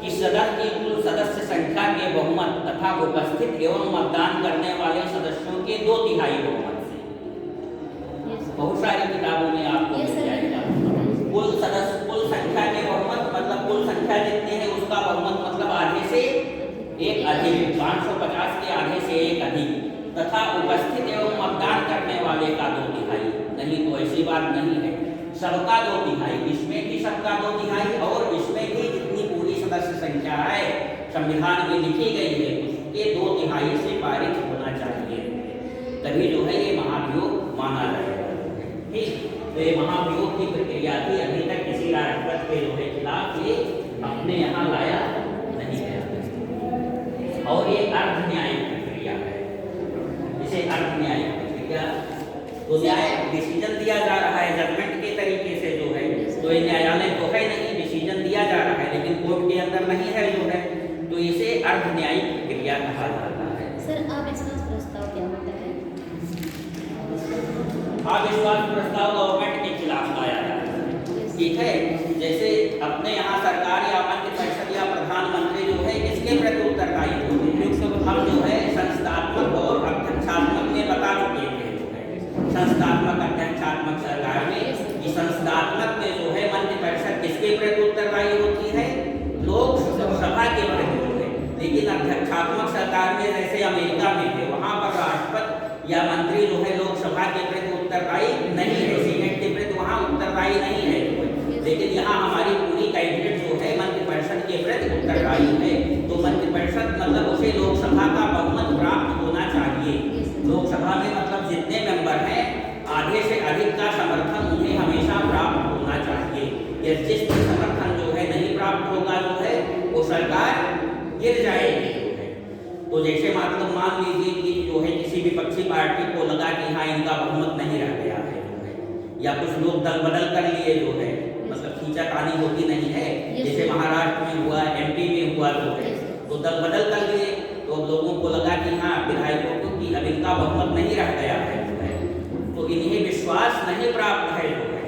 कि सदन की कुल सदस्य संख्या के बहुमत तथा उपस्थित एवं मतदान करने वाले सदस्यों के 2/3 बहुमत तथा उपस्थित एवं मतदान करने वाले का 2/3 नहीं, तो ऐसी बात नहीं है। सबका 2/3, इसमें भी सबका 2/3 और इसमें भी जितनी पूरी सदस्य संख्या है संविधान में लिखी गई है उसके 2/3 से पारित होना चाहिए, तभी जो है ये महाभियोग माना जाएगा। ठीक, तो ये महाभियोग की प्रक्रिया थी, अभी तक किसी राष्ट्रपति के जो है खिलाफ ये अपने यहाँ लाया नहीं गया। और ये अर्ध न्यायिक प्रक्रिया है, इसे अर्ध न्यायिक प्रक्रिया, तो न्याय डिसीजन दिया जा रहा है जजमेंट के तरीके से जो है, तो ये न्यायालय तो है नहीं, डिसीजन दिया जा रहा है लेकिन कोर्ट के अंदर नहीं है जो है, तो इसे अर्ध न्यायिक प्रक्रिया कहा जाता है। सर अविश्वास प्रस्ताव क्या होता है? अविश्वास प्रस्ताव गवर्नमेंट के खिलाफ लाया जाता है। ठीक है, जैसे अपने यहाँ सरकार या मंत्रि परिषद या प्रधानमंत्री जो है किसके प्रति उत्तरदायी होते हैं, हम जो है संस्थात्मक और अध्यक्षात्मक में बता चुके थे। संस्थात्मक अध्यक्षात्मक सरकार में, कि संस्थात्मक में जो है मंत्रि परिषद किसके प्रति उत्तरदायी होती है, लोकसभा के प्रति होती है। लेकिन अध्यक्षात्मक सरकार में जैसे अमेरिका में है, वहाँ पर राष्ट्रपति या मंत्री जो है लोकसभा के प्रति उत्तरदायी नहीं है, सीनेट के प्रति वहाँ उत्तरदायी नहीं है। लेकिन यहाँ हमारी पूरी कैबिनेट जो है मंत्रि परिषद के प्रति उत्तरदायी है, तो मंत्रि परिषद मतलब उसे लोकसभा का बहुमत प्राप्त होना चाहिए। लोकसभा में मतलब जितने मेंबर हैं आधे से अधिक का समर्थन उन्हें हमेशा प्राप्त होना चाहिए। या जिस समर्थन जो है नहीं प्राप्त होगा जो है वो सरकार गिर जाएगी जो है। तो जैसे मतलब मान लीजिए कि जो है किसी विपक्षी पार्टी को लगा कि हाँ इनका बहुमत नहीं रह गया है जो है, या कुछ लोग दल बदल कर लिए जो है, मतलब खींचातानी होती नहीं है, जैसे महाराष्ट्र में हुआ, MP में हुआ जो है, तो दल बदल कर लिए, तो अब लोगों को लगा कि हाँ विधायकों को कि अब इनका बहुमत नहीं रह गया है जो है, तो इन्हें विश्वास नहीं प्राप्त है जो है,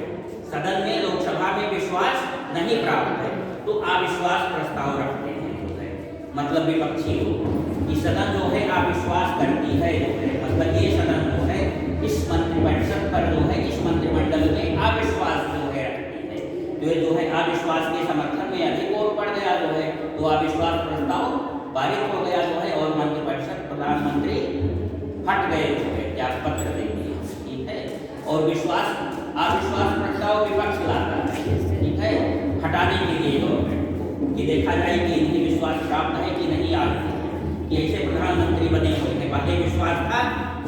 सदन में लोकसभा में विश्वास नहीं प्राप्त है, तो अविश्वास प्रस्ताव रखते हैं जो है, मतलब विपक्षी लोग कि सदन जो है अविश्वास करती है जो है, मतलब ये सदन जो है इस मंत्रिपरिषद पर जो है इस मंत्रिमंडल में अविश्वास जो है रखती है, जो है अविश्वास के समर्थन में अधिक वोट पड़ गया जो है, तो अविश्वास प्रस्ताव पारित हो गया जो है और मंत्रिपरिषद प्रधानमंत्री हट गए जो है, त्याग पत्र दे दिए। ठीक है, और अविश्वास प्रस्ताव विपक्ष लाता है, ठीक है, हटाने के लिए गवर्नमेंट को, कि देखा जाए कि इन्हें विश्वास प्राप्त है कि नहीं आती है। ऐसे प्रधानमंत्री बने हुए थे, पहले विश्वास था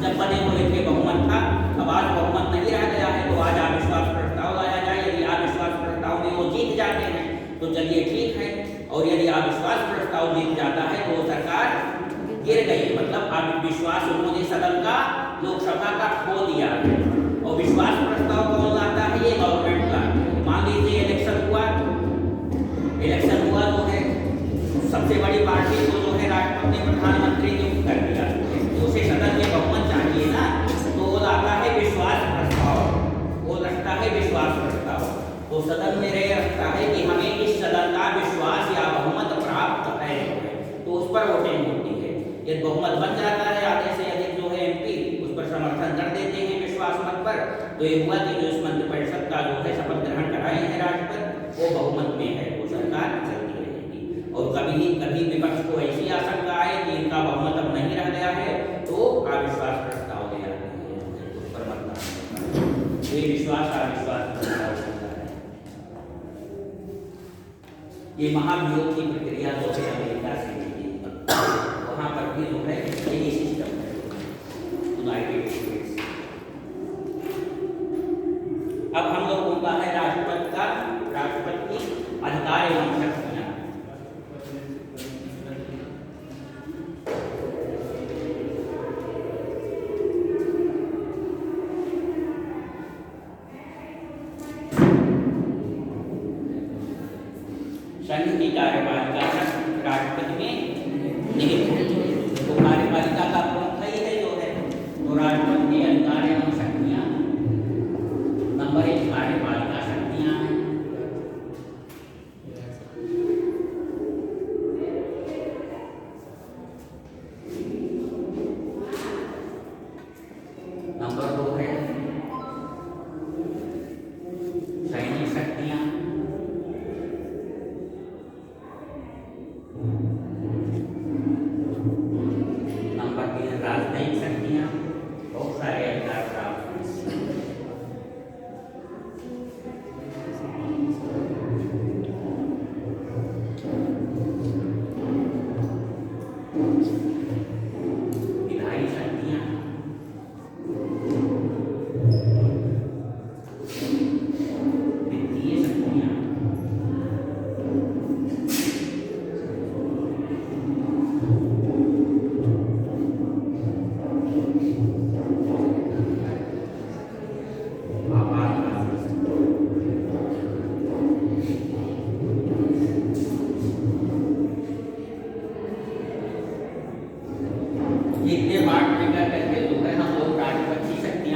जब बने हुए थे बहुमत था, अब आज बहुमत नहीं रह गया है, तो आज अविश्वास प्रस्ताव लाया जाए। यदि अविश्वास प्रस्ताव में वो जीत जाते हैं तो चलिए ठीक है, और यदि अविश्वास प्रस्ताव जीत जाता है तो सरकार गिर गई, मतलब अविश्वास उन्होंने सदन का लोकसभा का खो दिया है। और विश्वास प्रस्ताव कौन लाता है, ये गवर्नमेंट का। मान लीजिए इलेक्शन हुआ तो है, सबसे बड़ी पार्टी को जो है राष्ट्रपति ने प्रधानमंत्री नियुक्त कर दिया, तो उसे सदन में बहुमत चाहिए ना, तो वो लाता है विश्वास प्रस्ताव, वो रखता है विश्वास प्रस्ताव, तो सदन में यह रखता है कि हमें इस सदन का विश्वास या बहुमत प्राप्त है, तो उस पर वोटिंग होती है। यदि बहुमत बन जाता है, आधे से अधिक जो है MP उस पर समर्थन कर देते हैं विश्वास मत पर, तो ये हुआ कि जो इस मंत्रिपरिषद का जो है शपथ ग्रहण कराए हैं राष्ट्रपति, वो बहुमत में है, वो सरकार चलती रहेगी। और कभी विपक्ष को ऐसी आशंका है कि इनका बहुमत अब नहीं रह गया है, तो अविश्वास प्रस्ताव ले आते हैं, उस पर मतदान, ये विश्वास अविश्वास प्रस्ताव होता है। ये महाभियोग की प्रक्रिया जो है अमेरिका से मिली, वहाँ पर भी जो है यही सिस्टम है यूनाइटेड स्टेट्स। अब हम लोगों का है राष्ट्रपति की अधिकार एवं शक्तियाँ। संघ की कार्यवाही का राष्ट्रपति में निहित है, तो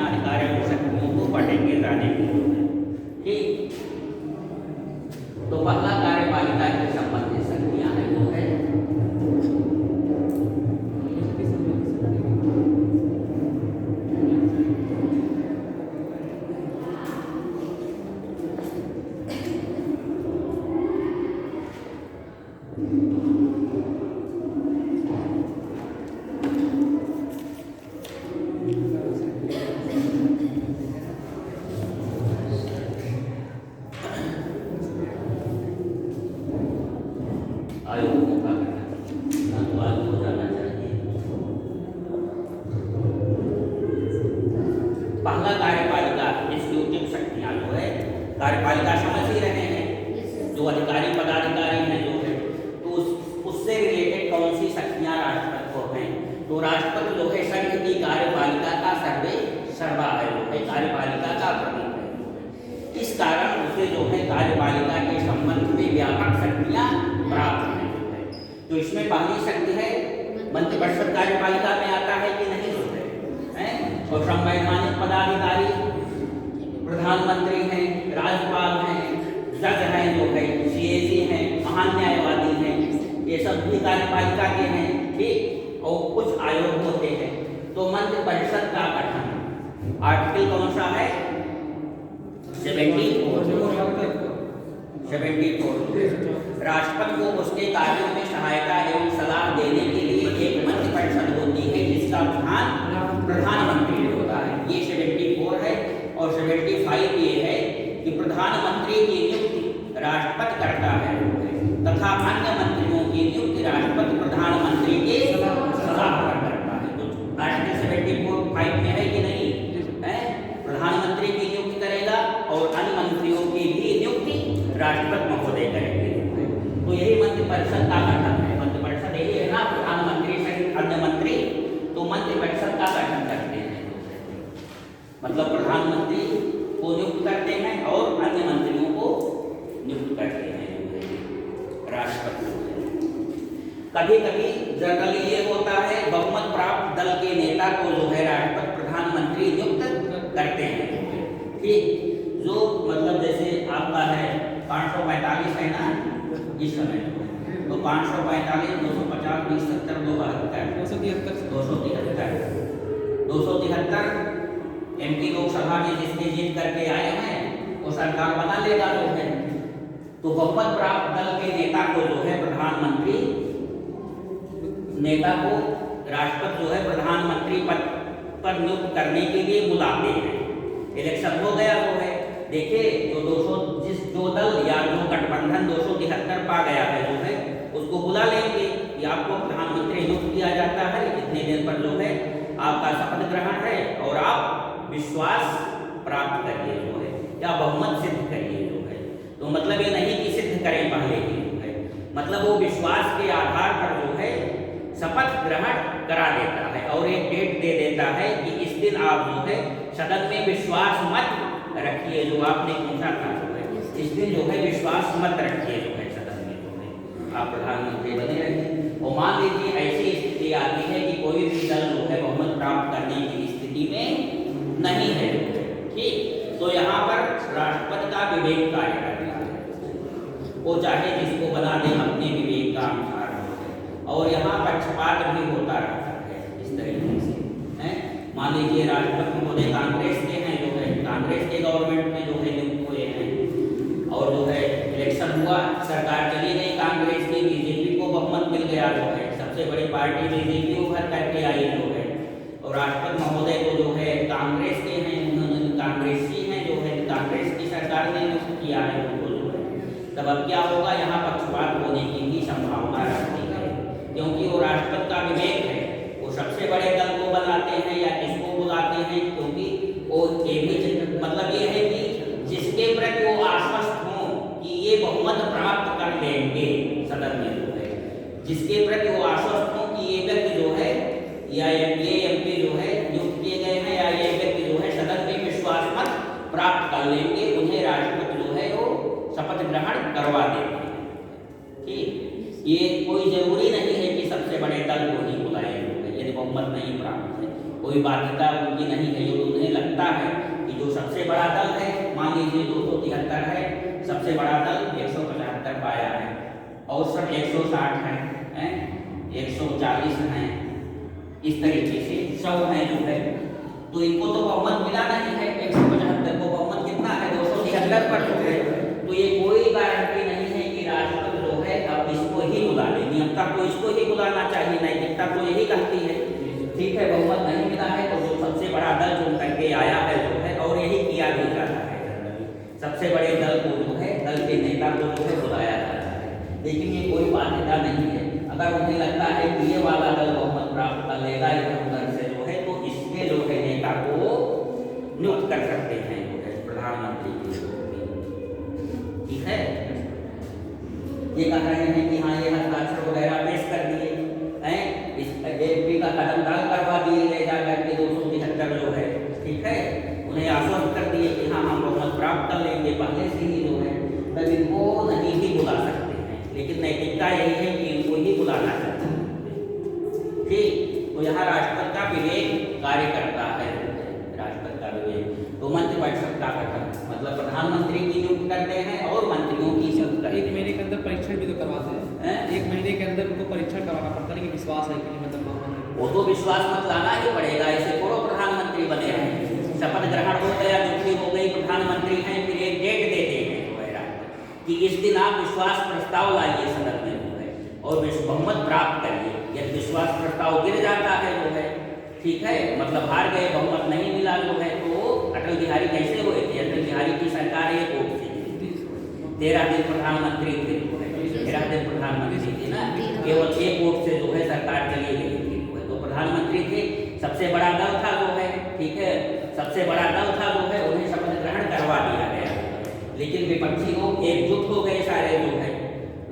अधिकारों और शक्तियों को पढ़ेंगे जानेंगे। ठीक, तो पहला कार्यपालिका के संबंधित शक्तियां हैं वो है आयोगों का अनुवाद हो जाना चाहिए। पहला कार्यपालिका एग्जीक्यूटिव शक्तियां जो है, कार्यपालिका समझ ही रहे हैं, जो अधिकारी पदाधिकारी हैं जो है, तो उससे रिलेटेड कौन सी शक्तियां राष्ट्रपति को हैं, तो राष्ट्रपति जो है संघ की कार्यपालिका का सर्वा है, जो है कार्यपालिका का प्रमुख है। इस कारण उसे जो है कार्यपालिका के संबंध में व्यापक शक्तियां प्राप्त हैं। तो इसमें पहली शक्ति है मंत्रिपरिषद कार्यपालिका में आता है कि नहीं होते हैं, और संवैधानिक पदाधिकारी प्रधानमंत्री हैं, राज्यपाल हैं, जज हैं जो है, सीएसी हैं, महान न्यायवादी हैं, ये सब भी कार्यपालिका के हैं। ठीक, और कुछ आयोग होते हैं। तो मंत्रिपरिषद का गठन आर्टिकल कौन सा है? 74। राष्ट्रपति को उसके कार्यों में सहायता एवं सलाह देने के लिए एक मंत्रिपरिषद होती है जिसका प्रधानमंत्री होता है। ये 74 है। और 75 ये है कि प्रधानमंत्री की नियुक्ति राष्ट्रपति करता है तथा अन्य मंत्रियों की नियुक्ति राष्ट्रपति प्रधानमंत्री के सलाह पर करता है। तो आर्टिकल 74(5) में है कि नहीं है? प्रधानमंत्री की नियुक्ति करेगा और अन्य मंत्रियों की भी नियुक्ति राष्ट्रपति महोदय करेंगे। तो यही मंत्रिपरिषद का गठन है। मंत्रिपरिषद यही है ना, प्रधानमंत्री सहित अन्य मंत्री, तो मंत्रिपरिषद का गठन करते हैं। मतलब प्रधानमंत्री को नियुक्त करते हैं और अन्य मंत्रियों को नियुक्त करते हैं राष्ट्रपति। कभी कभी जनरली ये होता है बहुमत प्राप्त दल के नेता को जो है राष्ट्रपति प्रधानमंत्री नियुक्त करते हैं। ठीक, जो मतलब जैसे आपका है 545 है ना इस समय, तो 545, 250, 20, 70, 273 MP लोकसभा में जिसके जीत करके आए हैं वो सरकार बना लेगा जो है। तो बहुमत प्राप्त दल के नेता को जो है प्रधानमंत्री नेता को राष्ट्रपति जो है प्रधानमंत्री पद पर नियुक्त करने के लिए बुलाते हैं। इलेक्शन हो गया वो है, देखिए जो दल या जो गठबंधन 273 पा गया है जो है उसको बुला लेंगे कि आपको प्रधानमंत्री नियुक्त किया जाता है, इतने दिन पर जो है आपका शपथ ग्रहण है और आप विश्वास प्राप्त करिए जो है, या बहुमत सिद्ध करिए जो है। तो मतलब ये नहीं कि सिद्ध करें पहले ही जो है, मतलब वो विश्वास के आधार पर जो है शपथ ग्रहण करा देता है और एक डेट दे देता है कि इस दिन आप जो है सदन में विश्वास मत रखिए, जो आपने पूछा था जो है इस दिन जो है विश्वास मत रखिए जो है सदन में जो है आप प्रधानमंत्री बने रहिए। और मान लीजिए ऐसी स्थिति आती है कि कोई भी दल जो है बहुमत प्राप्त करने की स्थिति में नहीं है। ठीक, तो यहाँ पर राष्ट्रपति का विवेक कार्य करता है, वो चाहे जिसको बना दे अपने विवेक का अनुसार, और यहाँ पक्षपात भी होता रहता है इस तरीके से है। मान लीजिए राष्ट्रपति महोदय कांग्रेस के हैं जो है, कांग्रेस के गवर्नमेंट में जो है नियुक्त हुए हैं, और जो है इलेक्शन हुआ, सरकार चली गई कांग्रेस की, बीजेपी को बहुमत मिल गया जो है, सबसे बड़ी पार्टी बीजेपी उभर करके आई जो है, और राष्ट्रपति महोदय को जो है कांग्रेस के हैं, उन्होंने कांग्रेसी हैं जो है, कांग्रेस की सरकार ने नियुक्त किया है उनको जो है। तब अब क्या होगा, यहाँ पक्षपात होने की भी संभावना रहती है, क्योंकि वो राष्ट्रपति का विवेक है, वो सबसे बड़े दल को बनाते हैं या किसको बुलाते हैं, क्योंकि वो ये भी मतलब ये है कि जिसके प्रति वो आश्वस्त हों कि ये बहुमत प्राप्त कर लेंगे सदन में जो है, जिसके प्रति वो आश्वस्त हों कि ये व्यक्ति जो है या ये MP जो है नियुक्त किए गए हैं या ये व्यक्ति जो है सदन में विश्वास मत प्राप्त कर लेंगे, उन्हें राष्ट्रपति जो है वो शपथ ग्रहण करवा देते हैं। ठीक, ये कोई जरूरी नहीं है कि सबसे बड़े दल को ही बुलाए, यदि बहुमत नहीं प्राप्त है, कोई बाध्यता उनकी नहीं है। ये उन्हें लगता है कि जो सबसे बड़ा दल है, मान लीजिए 273 है, सबसे बड़ा दल 175 पाया है और सब 160 हैं, 140 हैं, इस तरीके से 100 हैं जो है, तो इनको तो बहुमत मिला नहीं है। 175 को बहुमत कितना है, 273 पर हो गए। तो ये कोई गारंटी नहीं है कि राष्ट्रपति जो है अब इसको ही बुला ले। नियमता तो इसको ही बुलाना चाहिए, नैतिकता तो यही कहती है। ठीक है, बहुमत नहीं मिला है तो जो सबसे बड़ा दल जो करके आया है जो है, और यही किया भी जाता है, सबसे बड़े दल को जो है, दल के नेता को जो है बुलाया जाता है। लेकिन ये कोई बाध्यता नहीं है। अगर उन्हें लगता है कि ये वाला दल बहुमत प्राप्त कर लेगा इधर उधर से जो है, तो इसके जो है नेता को नियुक्त कर सकते हैं जो है प्रधानमंत्री के रूप में। ठीक है, ये कह रहे हैं कि हाँ ये हस्ताक्षर वगैरह पेश कर दिए हैं, इस एमपी का कदम दाल करवा दिए ले जा करके 273 जो है, ठीक है, उन्हें आश्वस्त कर दिए कि हाँ हम बहुमत प्राप्त कर लेंगे पहले से ही जो है, तब इनको नहीं ही बुला सकते हैं। लेकिन नैतिकता यही है कि इनको ही बुलाना चाहिए। ठीक, तो यहाँ राष्ट्रपति का विवेक कार्य करता है, राष्ट्रपति का विवेक। तो मंत्रिपरिषद का गठन मतलब प्रधानमंत्री की नियुक्त करते हैं और मंत्रियों की नियुक्त करते हैं। 1 महीने के अंदर परीक्षण भी तो करवाते हैं, 1 महीने के अंदर उनको परीक्षण करवाना पड़ता है कि विश्वास है कि नहीं, मतलब वो तो विश्वास मत लाना ही पड़ेगा। ऐसे करो प्रधानमंत्री बने रहे, शपथ ग्रहण हो गया, छुट्टी हो गई, प्रधानमंत्री हैं, फिर एक डेट देते हैं कि इस दिन आप विश्वास प्रस्ताव लाइए सदन में जो है और बहुमत प्राप्त करिए। यदि विश्वास प्रस्ताव गिर जाता है जो है, ठीक है, मतलब हार गए, बहुमत नहीं मिला जो है, तो अटल बिहारी कैसे हुए थे? अटल बिहारी की सरकार एक वोट से 13 दिन प्रधानमंत्री थे जो है, 13 दिन प्रधानमंत्री थे ना, केवल एक वोट से जो है सरकार चली गई थी जो है। तो प्रधानमंत्री थे, सबसे बड़ा दल था जो है, ठीक है, सबसे बड़ा दल था जो है, उन्हें शपथ ग्रहण करवा दिया गया। लेकिन विपक्षी लोग एकजुट हो गए सारे जो है,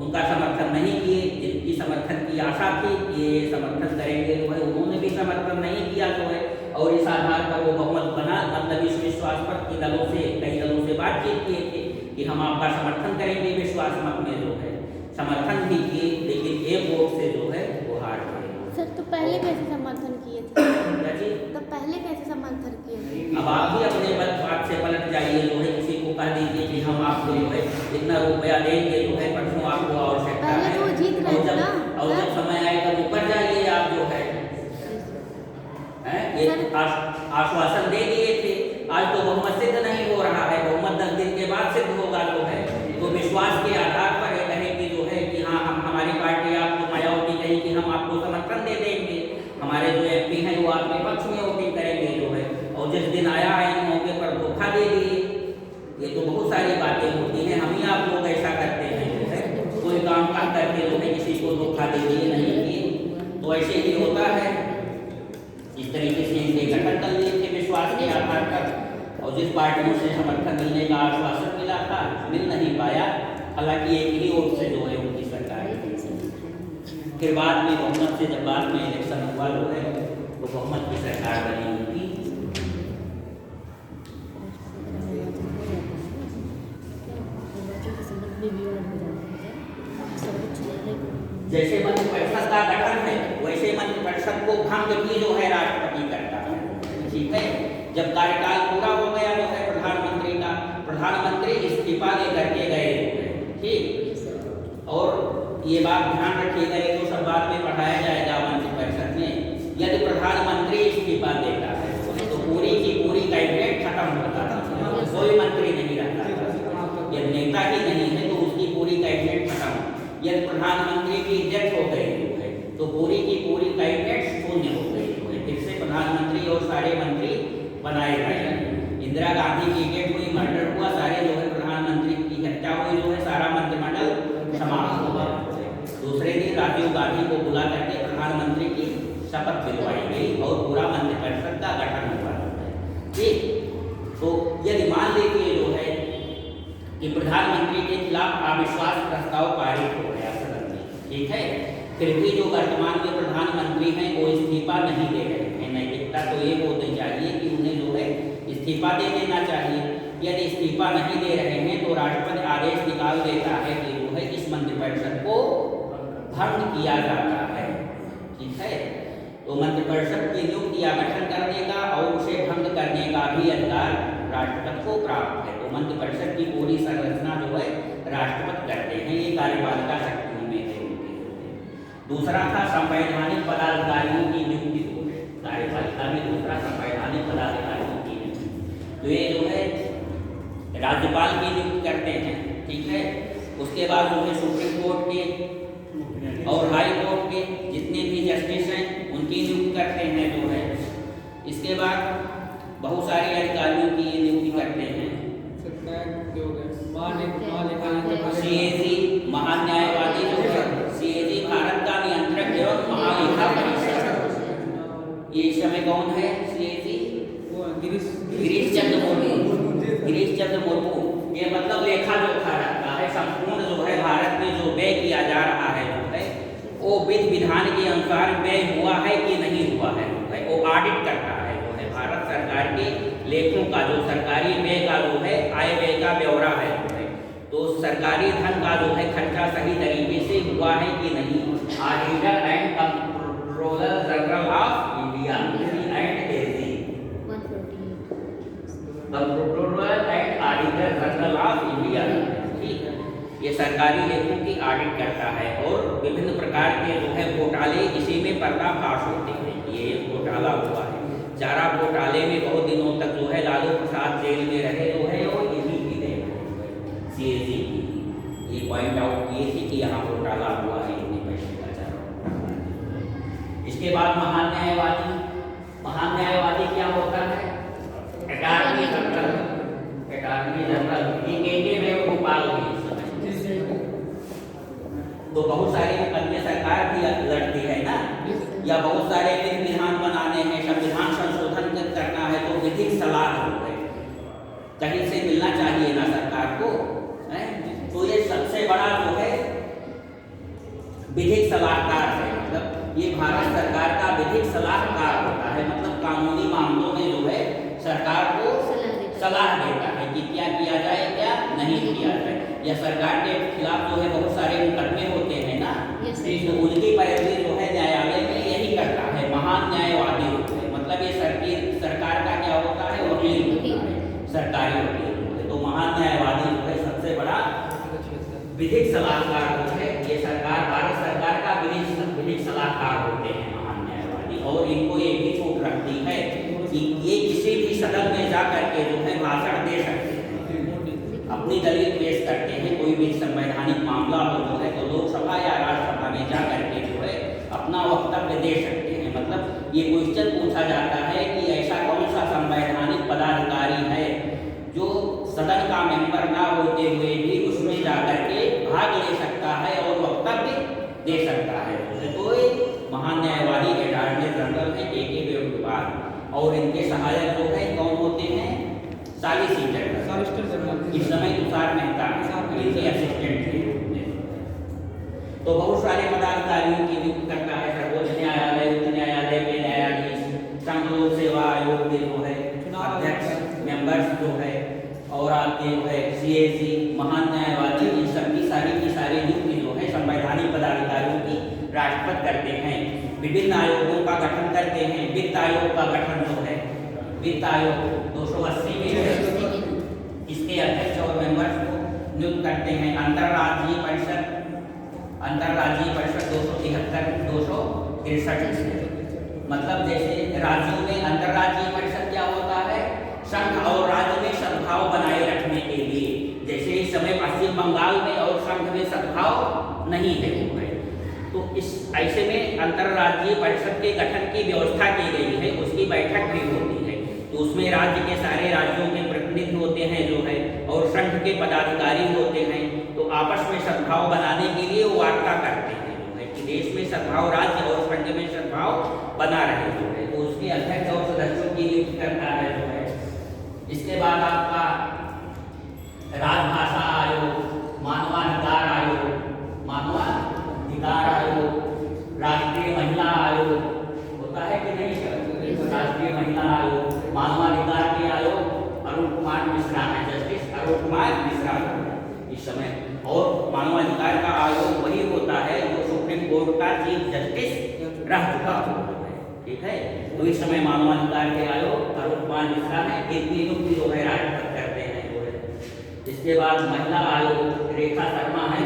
उनका समर्थन नहीं किए। जिनकी समर्थन की आशा थी कि ये समर्थन करेंगे जो है, उन्होंने भी समर्थन नहीं किया जो है, और इस आधार पर वो बहुमत बना। मतलब इस विश्वास पर कि दलों से, कई दलों से बातचीत किए थे कि हम आपका समर्थन करेंगे, विश्वास मत में जो है समर्थन भी किए, लेकिन एक वोट से जो है वो हार गए। सर तो पहले कैसे समर्थन किए थे? जी, तो पहले कैसे समर्थन किए थे? अब आप भी अपने बात से पलट जाइए जो है, किसी को कह दीजिए कि हम आपको जो है इतना रुपया देंगे जो है, परसों आपको आवश्यकता है, पहले तो वो जीत रहे थे ना, और जब समय आएगा तो ऊपर जाइए आप जो है, ये आश्वासन दे दिए थे। आज तो बहुमत सिद्ध नहीं हो रहा है, बहुमत 10 दिन के बाद सिद्ध होगा जो है। तो विश्वास के आधार पर ये कहे कि जो है कि हाँ हम, हमारी पार्टी आपको, मायावती कही कि हम आपको समर्थन दे देंगे, हमारे जो एमपी हैं वो आपके पक्ष में वोटिंग करेंगे जो है, और जिस दिन आया है इन मौके पर धोखा दे दिए। ये तो बहुत सारी बातें होती हैं, हम ही आप लोग ऐसा करते हैं जो है, कोई काम करके जो है किसी को धोखा दे दिए, नहीं किए, तो ऐसे ही होता है। इस तरीके से इनके गठन कर लिए थे विश्वास के आधार पर, और जिस पार्टियों से समर्थन मिलने का आश्वासन मिला था मिल नहीं पाया। हालांकि एक ही वोट से जो है उनकी सरकार, फिर बाद में बहुमत से, जब बाद में इलेक्शन हुआ जो है, तो बहुमत की सरकार बनी उनकी। जैसे मंत्रिपरिषद का गठन है, वैसे मंत्रिपरिषद को भंग भी जो है राष्ट्रपति करता है। ठीक है, जब कार्यकाल पूरा हो गया जो है प्रधानमंत्री का, प्रधानमंत्री इस्तीफा दे करके गए जो है, ठीक, और ये बात ध्यान रखिएगा, ये तो सब बाद में पढ़ाया जाएगा मंत्रिपरिषद में। यदि प्रधानमंत्री इस्तीफा देता है तो पूरी की पूरी कैबिनेट खत्म होता था, कोई मंत्री नहीं रहता था। यदि नेता ही नहीं है तो उसकी पूरी कैबिनेट खत्म। यदि प्रधानमंत्री की डेथ हो गई जो है, तो पूरी की पूरी कैबिनेट शून्य हो गई जो है, फिर से प्रधानमंत्री और सारे मंत्री बनाए गए। इंदिरा गांधी की डेथ हुई, मर्डर हुआ, सारे जो है प्रधानमंत्री की हत्या हुई जो है, सारा मंत्रिमंडल समाप्त हो गया। दूसरे दिन राजीव गांधी को बुला करके प्रधानमंत्री की शपथ दिलवाई गई और पूरा मंत्रिपरिषद का गठन हुआ। ठीक, तो यदि मान लीजिए जो है कि प्रधानमंत्री के खिलाफ अविश्वास प्रस्ताव पारित हो गया सदन में, ठीक है, फिर भी जो वर्तमान में प्रधानमंत्री हैं वो इस्तीफा नहीं दे रहे हैं। नैतिकता तो ये होनी चाहिए कि उन्हें जो है इस्तीफा दे देना चाहिए। यदि इस्तीफा नहीं दे रहे हैं तो राष्ट्रपति आदेश निकाल देता है कि जो है इस मंत्रिपरिषद को भंग किया जाता है। ठीक है, तो मंत्रिपरिषद की नियुक्ति या गठन करने का और उसे भंग करने का भी अधिकार राष्ट्रपति को प्राप्त है। तो मंत्रिपरिषद की पूरी संरचना जो है राष्ट्रपति करते हैं, ये कार्यपालिका शक्तियों में है उनके। दूसरा था संवैधानिक पदाधिकारियों की नियुक्ति, कार्यपालिका में दूसरा संवैधानिक पदाधिकारियों की नियुक्ति। तो ये जो है राज्यपाल की नियुक्ति करते हैं, ठीक है। उसके बाद जो है सुप्रीम कोर्ट के और हाई कोर्ट के जितने भी जस्टिस हैं उनकी नियुक्ति करते हैं जो है। इसके बाद बहुत सारे अधिकारियों की ये नियुक्ति करते हैं। सीएजी महान्यायवादी जो है, सीएजी भारत का नियंत्रक एवं महालेखा परीक्षक। ये इस समय कौन है सीएजी? गिरीश चंद्र मुर्मू। गिरीश चंद्र मुर्मू ये मतलब लेखा जोखा रखता है, संपूर्ण जो है भारत में जो व्यय किया जा रहा है जो है वो विधि विधान के अनुसार व्यय हुआ है कि नहीं हुआ है, वो ऑडिट करता है जो है। भारत सरकार के लेखों का जो सरकारी व्यय का जो है आय व्यय का ब्यौरा है जो है, तो सरकारी धन का जो है खर्चा सही तरीके से हुआ है कि नहीं। Auditor and controller general of India and AG, controller and auditor general of India, ठीक है। ये सरकारी लेखों की ऑडिट करता है और विभिन्न प्रकार के जो है घोटाले इसी में पर्दाफाश होते हैं। ये घोटाला हुआ है, चारा घोटाले में बहुत दिनों तक जो है लालू प्रसाद जेल में रहे जो है और इन्हीं की देन सीएजी की ये पॉइंट आउट किए थे कि यहाँ घोटाला हुआ है इतने पैसे का चारा। इसके बाद महान न्यायवादी, महान न्यायवादी क्या होता है? अटॉर्नी जनरल, अटॉर्नी जनरल के वेणुगोपाल की तो बहुत सारी अन्य सरकार भी लड़ती है ना, या बहुत सारे विधि विधान बनाने हैं, संविधान संशोधन करना है तो विधिक सलाह जो है कहीं से मिलना चाहिए ना सरकार को है? तो ये सबसे बड़ा जो है विधिक सलाहकार है, मतलब ये भारत सरकार का विधिक सलाहकार होता है, मतलब कानूनी मामलों में जो है सरकार को सलाह देता है कि क्या किया जाए क्या नहीं किया जाए। या सरकार के खिलाफ जो है बहुत सारे मुकदमे होते हैं ना, तो उनकी पैरवी जो है न्यायालय में यही करता है महान न्यायवादी होते हैं, मतलब ये सरकार का क्या होता है? वकील होता है, सरकारी वकील होते हैं। तो महान न्यायवादी जो है सबसे बड़ा विधिक सलाहकार जो है, ये सरकार भारत सरकार का विधिक सलाहकार होते हैं महान न्यायवादी। और इनको ये भी छूट रखती है कि ये किसी भी सदन में जा करके जो है भाषण दे सकते हैं, अपनी दलील पेश करते हैं। कोई भी संवैधानिक मामला हो जो है तो लोकसभा या राज्यसभा में जा करके जो है अपना वक्तव्य दे सकते हैं। मतलब ये क्वेश्चन पूछा जाता है कि ऐसा कौन सा संवैधानिक पदाधिकारी है जो सदन का मेंबर ना होते हुए भी उसमें जा करके भाग ले सकता है और वक्तव्य दे सकता है। तो महान न्यायवादी अटॉर्नी जनरल है के वेणुगोपाल, और इनके सहायक जो है कौन होते हैं? सॉलिसिटर जनरल, इस समय तुषार मेहता इनके असिस्टेंट थे। तो बहुत सारे पदाधिकारियों की नियुक्ति करता है सर्वोच्च न्यायालय, उच्च न्यायालय के न्यायाधीश, संघ लोक सेवा आयोग के जो है अध्यक्ष मेंबर्स जो है, और आपके जो है सीएजी महान न्यायवादी, इन सबकी सारी की सारी नियुक्ति जो है संवैधानिक पदाधिकारियों की राष्ट्रपति करते हैं। विभिन्न आयोगों का गठन करते हैं। वित्त आयोग का गठन जो है, वित्त आयोग 280 में इसके अध्यक्ष और मेंबर्स को नियुक्त करते हैं। अंतर्राज्यीय परिषद 273 263, मतलब जैसे राज्यों में अंतर्राज्यीय परिषद क्या होता है? संघ और राज्य में सद्भाव बनाए रखने के लिए। जैसे इस समय पश्चिम बंगाल में और संघ में सद्भाव नहीं है, तो इस ऐसे में अंतर्राज्यीय परिषद के गठन की व्यवस्था की गई है, उसकी बैठक भी होती है। तो उसमें राज्य के सारे राज्यों के प्रतिनिधि होते हैं जो है, और संघ के पदाधिकारी होते हैं। तो आपस में सद्भाव बनाने के लिए वो वार्ता करते हैं जो है कि देश में सद्भाव, राज्य और संघ में सद्भाव बना रहे जो है। तो उसके अध्यक्ष और सदस्यों की नियुक्ति करता है जो है। इसके बाद आपका राजभाषा आयोग, मानवाधिकार आयोग, राष्ट्रीय महिला आयोग होता है कि नहीं? राष्ट्रीय महिला आयोग, मानवाधिकार के आयोग अरुण कुमार मिश्रा है, जस्टिस अरुण कुमार मिश्रा इस समय। और मानवाधिकार का आयोग वही होता है जो सुप्रीम कोर्ट का चीफ जस्टिस रह चुका है, ठीक है। तो इस समय मानवाधिकार के आयोग अरूपपाल मिश्रा है, एक नियुक्ति जो है राष्ट्रपति करते हैं जो है। इसके बाद महिला आयोग रेखा शर्मा है,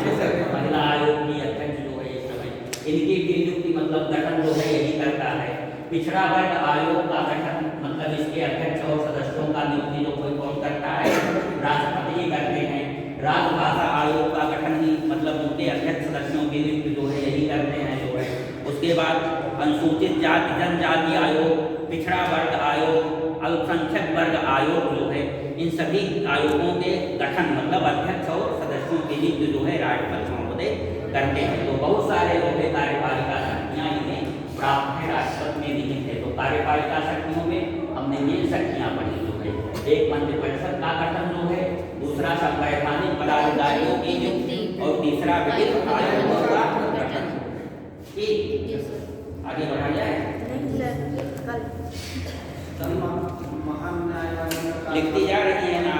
महिला आयोग की अध्यक्ष जो है इस समय, इनकी नियुक्ति मतलब गठन जो है यही करता है। पिछड़ा वर्ग आयोग का गठन मतलब इसके अध्यक्ष और सदस्यों का नियुक्ति जो कोई कौन करता है, राष्ट्रपति ही करते हैं। राजभाषा आयोग का गठन ही मतलब उनके अध्यक्ष सदस्यों की नियुक्ति जो है यही करते हैं जो है। उसके बाद अनुसूचित जाति जनजाति आयोग, पिछड़ा वर्ग आयोग, अल्पसंख्यक वर्ग आयोग जो है, इन सभी आयोगों के गठन मतलब अध्यक्ष और सदस्यों की नियुक्ति जो है राष्ट्रपति महोदय करते हैं। तो बहुत सारे जो है कार्यपालिका शक्तियाँ इन्हें प्राप्त है, राष्ट्रपति में निहित है। तो कार्यपालिका शक्तियों में हमने ये शक्तियाँ पढ़ी जो है, एक मंत्रिपरिषद का गठन जो है, दूसरा संवैधानिक पदाधिकारियों की नियुक्ति और तीसरा विभिन्न आयोगों का गठन। ठीक, आगे बढ़ा जाए। नहीं सर, कल महान न्यायालय लिखती जा रही है ना